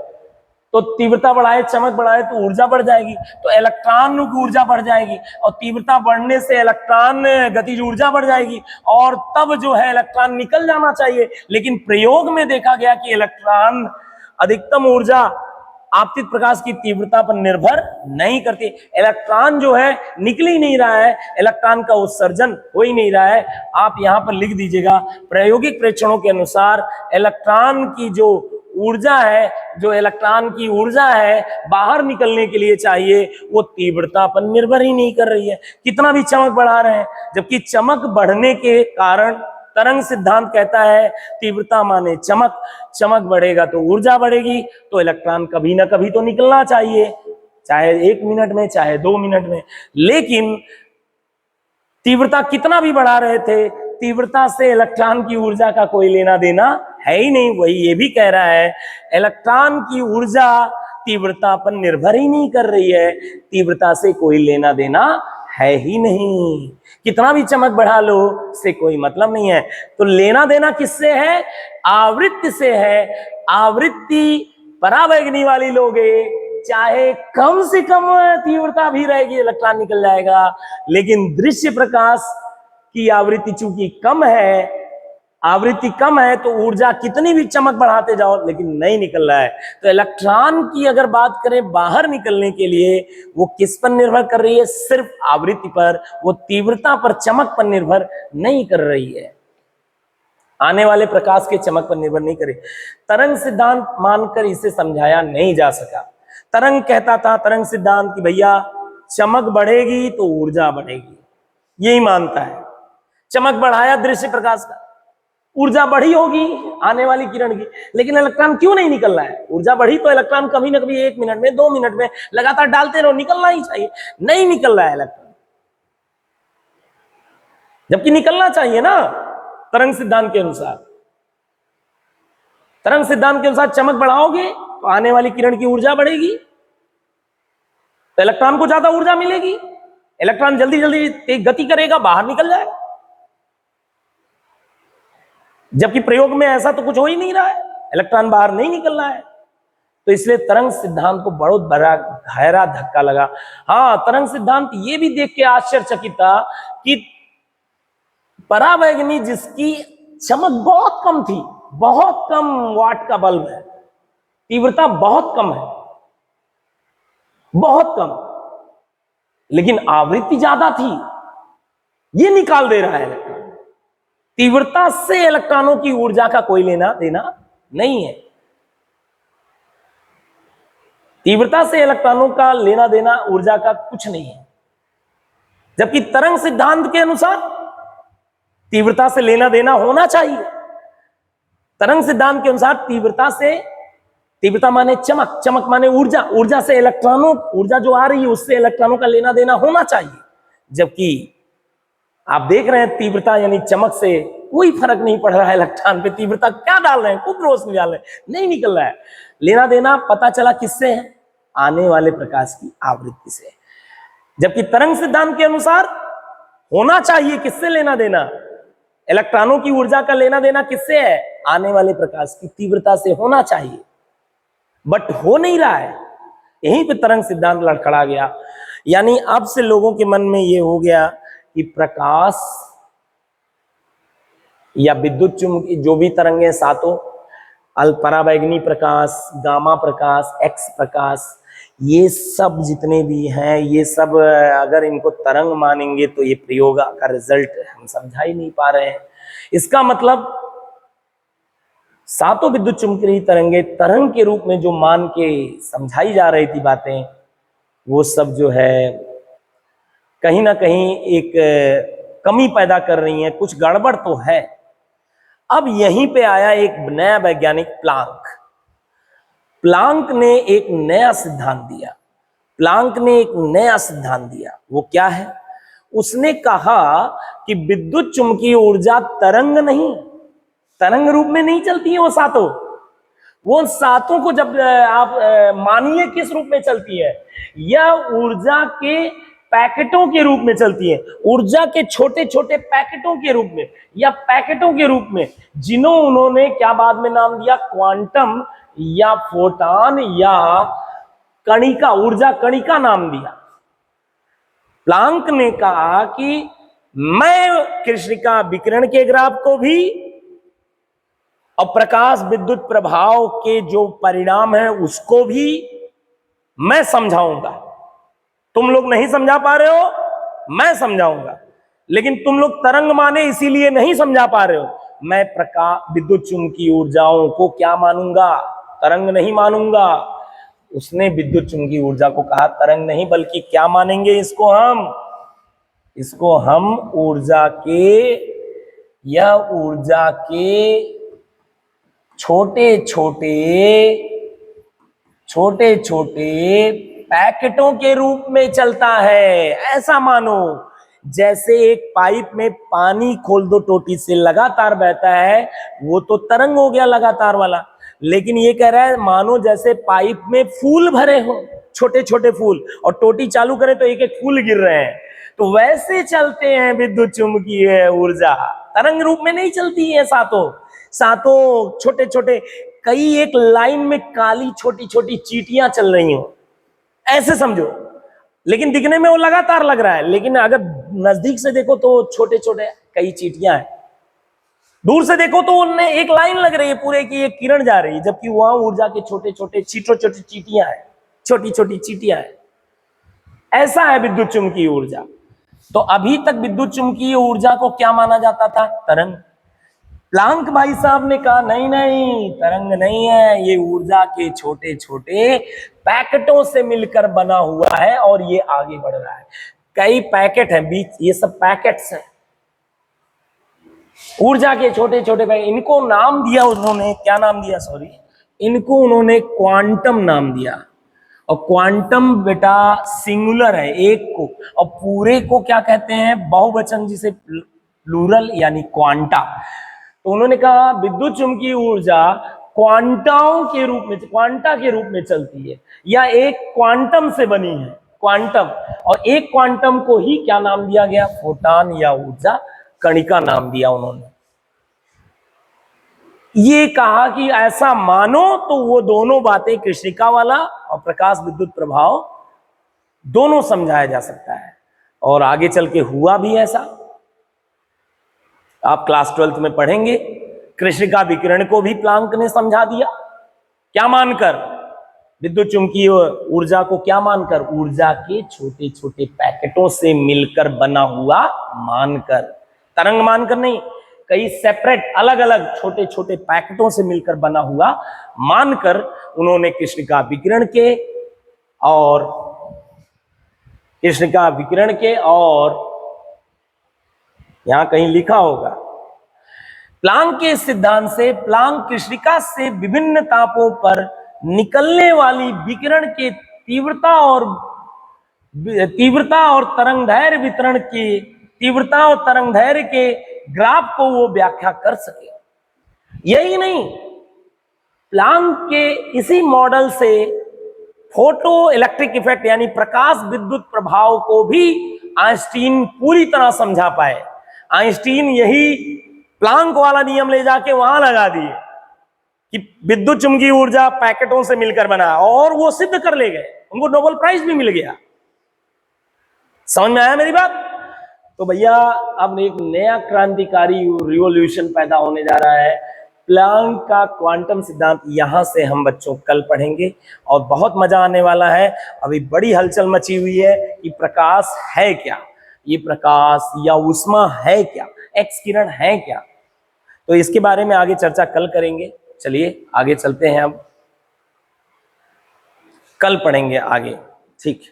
तो तीव्रता बढ़ाए, चमक बढ़ाए तो ऊर्जा बढ़ जाएगी, तो इलेक्ट्रॉन की ऊर्जा बढ़ जाएगी, और तीव्रता बढ़ने से इलेक्ट्रॉन गतिज ऊर्जा बढ़ जाएगी, और तब जो है इलेक्ट्रॉन निकल जाना चाहिए। लेकिन प्रयोग में देखा गया कि इलेक्ट्रॉन अधिकतम ऊर्जा आपतित प्रकाश की तीव्रता पर निर्भर नहीं करती। इलेक्ट्रॉन जो है निकल ही नहीं रहा है, इलेक्ट्रॉन का उत्सर्जन हो ही नहीं रहा है। आप यहां पर लिख दीजिएगा, प्रायोगिक प्रेक्षणों के अनुसार इलेक्ट्रॉन की जो ऊर्जा है, जो इलेक्ट्रॉन की ऊर्जा है बाहर निकलने के लिए चाहिए, वो तीव्रता पर निर्भर ही नहीं कर रही है, कितना भी चमक बढ़ा रहे हैं। जबकि चमक बढ़ने के कारण तरंग सिद्धांत कहता है तीव्रता माने चमक, चमक बढ़ेगा तो ऊर्जा बढ़ेगी, तो इलेक्ट्रॉन कभी ना कभी तो निकलना चाहिए, चाहे 1 मिनट में चाहे 2 मिनट में। लेकिन तीव्रता कितना भी बढ़ा रहे थे, तीव्रता से इलेक्ट्रॉन की ऊर्जा का कोई लेना देना है ही नहीं। वही ये भी कह रहा है, इलेक्ट्रॉन की ऊर्जा तीव्रता पर निर्भर ही नहीं कर रही है, तीव्रता से कोई लेना देना है ही नहीं। कितना भी चमक बढ़ा लो, से कोई मतलब नहीं है। तो लेना देना किससे है, आवृत्ति से है। आवृत्ति परावैगनी वाली लोगे, चाहे कम से कम तीव्रता भी रहेगी, इलेक्ट्रॉन निकल जाएगा। लेकिन दृश्य प्रकाश की आवृत्ति चूंकि कम है, आवृत्ति कम है, तो ऊर्जा कितनी भी चमक बढ़ाते जाओ लेकिन नहीं निकल रहा है। तो इलेक्ट्रॉन की अगर बात करें बाहर निकलने के लिए, वो किस पर निर्भर कर रही है, सिर्फ आवृत्ति पर, वो तीव्रता पर, चमक पर निर्भर नहीं कर रही है, आने वाले प्रकाश के चमक पर निर्भर नहीं करे। तरंग सिद्धांत मानकर इसे समझाया नहीं जा सका। तरंग कहता था, तरंग सिद्धांत की भैया चमक बढ़ेगी तो ऊर्जा बढ़ेगी, यही मानता है। चमक बढ़ाया दृश्य प्रकाश का, ऊर्जा बढ़ी होगी आने वाली किरण की, लेकिन इलेक्ट्रॉन क्यों नहीं निकल रहा है? ऊर्जा बढ़ी तो इलेक्ट्रॉन कभी ना कभी 1 मिनट में, 2 मिनट में लगातार डालते रहो, निकलना ही चाहिए, नहीं निकल रहा है इलेक्ट्रॉन, जबकि निकलना चाहिए ना तरंग सिद्धांत के अनुसार। तरंग सिद्धांत के अनुसार चमक बढ़ाओगे तो आने वाली किरण की ऊर्जा बढ़ेगी, तो इलेक्ट्रॉन को ज्यादा ऊर्जा मिलेगी, इलेक्ट्रॉन जल्दी जल्दी तेज गति करेगा, बाहर निकल जाएगा। जबकि प्रयोग में ऐसा तो कुछ हो ही नहीं रहा है, इलेक्ट्रॉन बाहर नहीं निकल रहा है। तो इसलिए तरंग सिद्धांत को बहुत बड़ा गहरा धक्का लगा। हाँ, तरंग सिद्धांत ये भी देख के आश्चर्यचकित था कि परावैगनी जिसकी चमक बहुत कम थी, बहुत कम वाट का बल्ब है, तीव्रता बहुत कम है, बहुत कम, लेकिन आवृत्ति ज्यादा थी, ये निकाल दे रहा है इलेक्ट्रॉन। तीव्रता से इलेक्ट्रॉनों की ऊर्जा का कोई लेना देना नहीं है, तीव्रता से इलेक्ट्रॉनों का लेना देना ऊर्जा का कुछ नहीं है। जबकि तरंग सिद्धांत के अनुसार तीव्रता से लेना देना होना चाहिए। तरंग सिद्धांत के अनुसार तीव्रता से, तीव्रता माने चमक, चमक माने ऊर्जा, ऊर्जा से इलेक्ट्रॉनों, ऊर्जा जो आ रही है उससे इलेक्ट्रॉनों का लेना देना होना चाहिए। जबकि आप देख रहे हैं तीव्रता यानी चमक से कोई फर्क नहीं पड़ रहा है इलेक्ट्रॉन पे। तीव्रता क्या डाल रहे हैं, खूब रोशनी डाल रहे हैं, नहीं निकल रहा है। लेना देना पता चला किससे है, आने वाले प्रकाश की आवृत्ति से। जबकि तरंग सिद्धांत के अनुसार होना चाहिए किससे लेना देना, इलेक्ट्रॉनों की ऊर्जा का लेना देना किससे है, आने वाले प्रकाश की तीव्रता से होना चाहिए, बट हो नहीं रहा है। यहीं पे तरंग सिद्धांत लड़खड़ा गया। यानी अब से लोगों के मन में ये हो गया कि प्रकाश या विद्युत चुम्बकीय जो भी तरंगे सातों, परावैगनी प्रकाश, गामा प्रकाश, एक्स प्रकाश, ये सब जितने भी हैं, ये सब अगर इनको तरंग मानेंगे तो ये प्रयोग का रिजल्ट हम समझा ही नहीं पा रहे हैं। इसका मतलब सातों विद्युत चुम्बकीय तरंगे तरंग के रूप में जो मान के समझाई जा रही थी बातें, वो सब जो है कहीं ना कहीं एक कमी पैदा कर रही है, कुछ गड़बड़ तो है। अब यहीं पे आया एक नया वैज्ञानिक प्लांक। प्लांक ने एक नया सिद्धांत दिया। प्लांक ने एक नया सिद्धांत दिया। वो क्या है? उसने कहा कि विद्युत चुम्बकीय ऊर्जा तरंग नहीं, तरंग रूप में नहीं चलती है वो सातों को जब आप मानिए किस रूप में चलती है, यह ऊर्जा के पैकेटों के रूप में चलती है, ऊर्जा के छोटे छोटे पैकेटों के रूप में, या पैकेटों के रूप में, जिन्हों उन्होंने क्या बाद में नाम दिया, क्वांटम या फोटॉन या कणिका, ऊर्जा कणिका नाम दिया। प्लांक ने कहा कि मैं कृष्णिका विकिरण के ग्राफ को भी और प्रकाश विद्युत प्रभाव के जो परिणाम है उसको भी मैं समझाऊंगा। तुम लोग नहीं समझा पा रहे हो, मैं समझाऊंगा। लेकिन तुम लोग तरंग माने इसीलिए नहीं समझा पा रहे हो। मैं प्रकाश विद्युत चुम्बकीय ऊर्जाओं को क्या मानूंगा? तरंग नहीं मानूंगा। उसने विद्युत चुम्बकीय ऊर्जा को कहा तरंग नहीं, बल्कि क्या मानेंगे इसको हम ऊर्जा के, या ऊर्जा के छोटे छोटे पैकेटों के रूप में चलता है। ऐसा मानो जैसे एक पाइप में पानी खोल दो टोटी से, लगातार बहता है, वो तो तरंग हो गया लगातार वाला। लेकिन ये कह रहा है मानो जैसे पाइप में फूल भरे हो, छोटे छोटे फूल, और टोटी चालू करें तो एक एक फूल गिर रहे हैं, तो वैसे चलते हैं विद्युत चुम्बकीय ऊर्जा। तरंग रूप में नहीं चलती है सातों छोटे छोटे, कई एक लाइन में काली छोटी छोटी चींटियां चल रही हो, ऐसे समझो। लेकिन दिखने में वो लगातार लग रहा है, लेकिन अगर नजदीक से देखो तो छोटे छोटे कई चींटियां हैं। दूर से देखो तो उनमें एक लाइन लग रही है पूरे की, एक किरण जा रही है, जबकि वहां ऊर्जा के छोटे छोटे चींटियां हैं, छोटी छोटी चींटियां हैं। ऐसा है विद्युत चुम्बकीय ऊर्जा। तो अभी तक विद्युत चुम्बकीय ऊर्जा को क्या माना जाता था? तरंग। प्लांक भाई साहब ने कहा नहीं नहीं, तरंग नहीं है, ये ऊर्जा के छोटे छोटे पैकेटों से मिलकर बना हुआ है और ये आगे बढ़ रहा है। कई पैकेट हैं बीच, ये सब पैकेट्स हैं, ऊर्जा के छोटे छोटे पैकेट। इनको नाम दिया उन्होंने, क्या नाम दिया? सॉरी, इनको उन्होंने क्वांटम नाम दिया। और क्वांटम बेटा सिंगुलर है, एक को, और पूरे को क्या कहते हैं? बहुवचन, जिसे प्लूरल यानी क्वांटा। तो उन्होंने कहा विद्युत चुम्बकीय ऊर्जा क्वांटा के रूप में चलती है, या एक क्वांटम से बनी है, क्वांटम। और एक क्वांटम को ही क्या नाम दिया गया? फोटॉन या ऊर्जा कणिका नाम दिया उन्होंने। ये कहा कि ऐसा मानो तो वो दोनों बातें, कृष्णिका वाला और प्रकाश विद्युत प्रभाव, दोनों समझाया जा सकता है। और आगे चल के हुआ भी ऐसा। आप क्लास 12th में पढ़ेंगे, कृष्णिका विकिरण को भी प्लांक ने समझा दिया। क्या मानकर? विद्युत चुम्बकीय ऊर्जा को क्या मानकर? ऊर्जा के छोटे छोटे पैकेटों से मिलकर बना हुआ मानकर, तरंग मानकर नहीं, कई सेपरेट अलग अलग छोटे छोटे पैकेटों से मिलकर बना हुआ मानकर उन्होंने कृष्णिका विकिरण के और यहां कहीं लिखा होगा, प्लांक के सिद्धांत से प्लांक कृष्णिका से विभिन्न तापों पर निकलने वाली विकिरण के तीव्रता और तरंगदैर्घ्य वितरण की तीव्रता और तरंगदैर्घ्य के ग्राफ को वो व्याख्या कर सके। यही नहीं, प्लांक के इसी मॉडल से फोटो इलेक्ट्रिक इफेक्ट यानी प्रकाश विद्युत प्रभाव को भी आइंस्टीन पूरी तरह समझा पाए। आइंस्टीन यही प्लांक वाला नियम ले जाके वहां लगा दिए कि विद्युत चुम्बकीय ऊर्जा पैकेटों से मिलकर बना, और वो सिद्ध कर ले गए, उनको नोबेल प्राइज भी मिल गया। समझ में आया मेरी बात? तो भैया अब एक नया क्रांतिकारी रिवॉल्यूशन पैदा होने जा रहा है। प्लैंक का क्वांटम सिद्धांत यहां से हम बच्चों कल पढ़ेंगे और बहुत मजा आने वाला है। अभी बड़ी हलचल मची हुई है कि प्रकाश है क्या, ये प्रकाश या ऊष्मा है क्या, एक्स किरण है क्या, तो इसके बारे में आगे चर्चा कल करेंगे। चलिए आगे चलते हैं, अब कल पढ़ेंगे आगे, ठीक।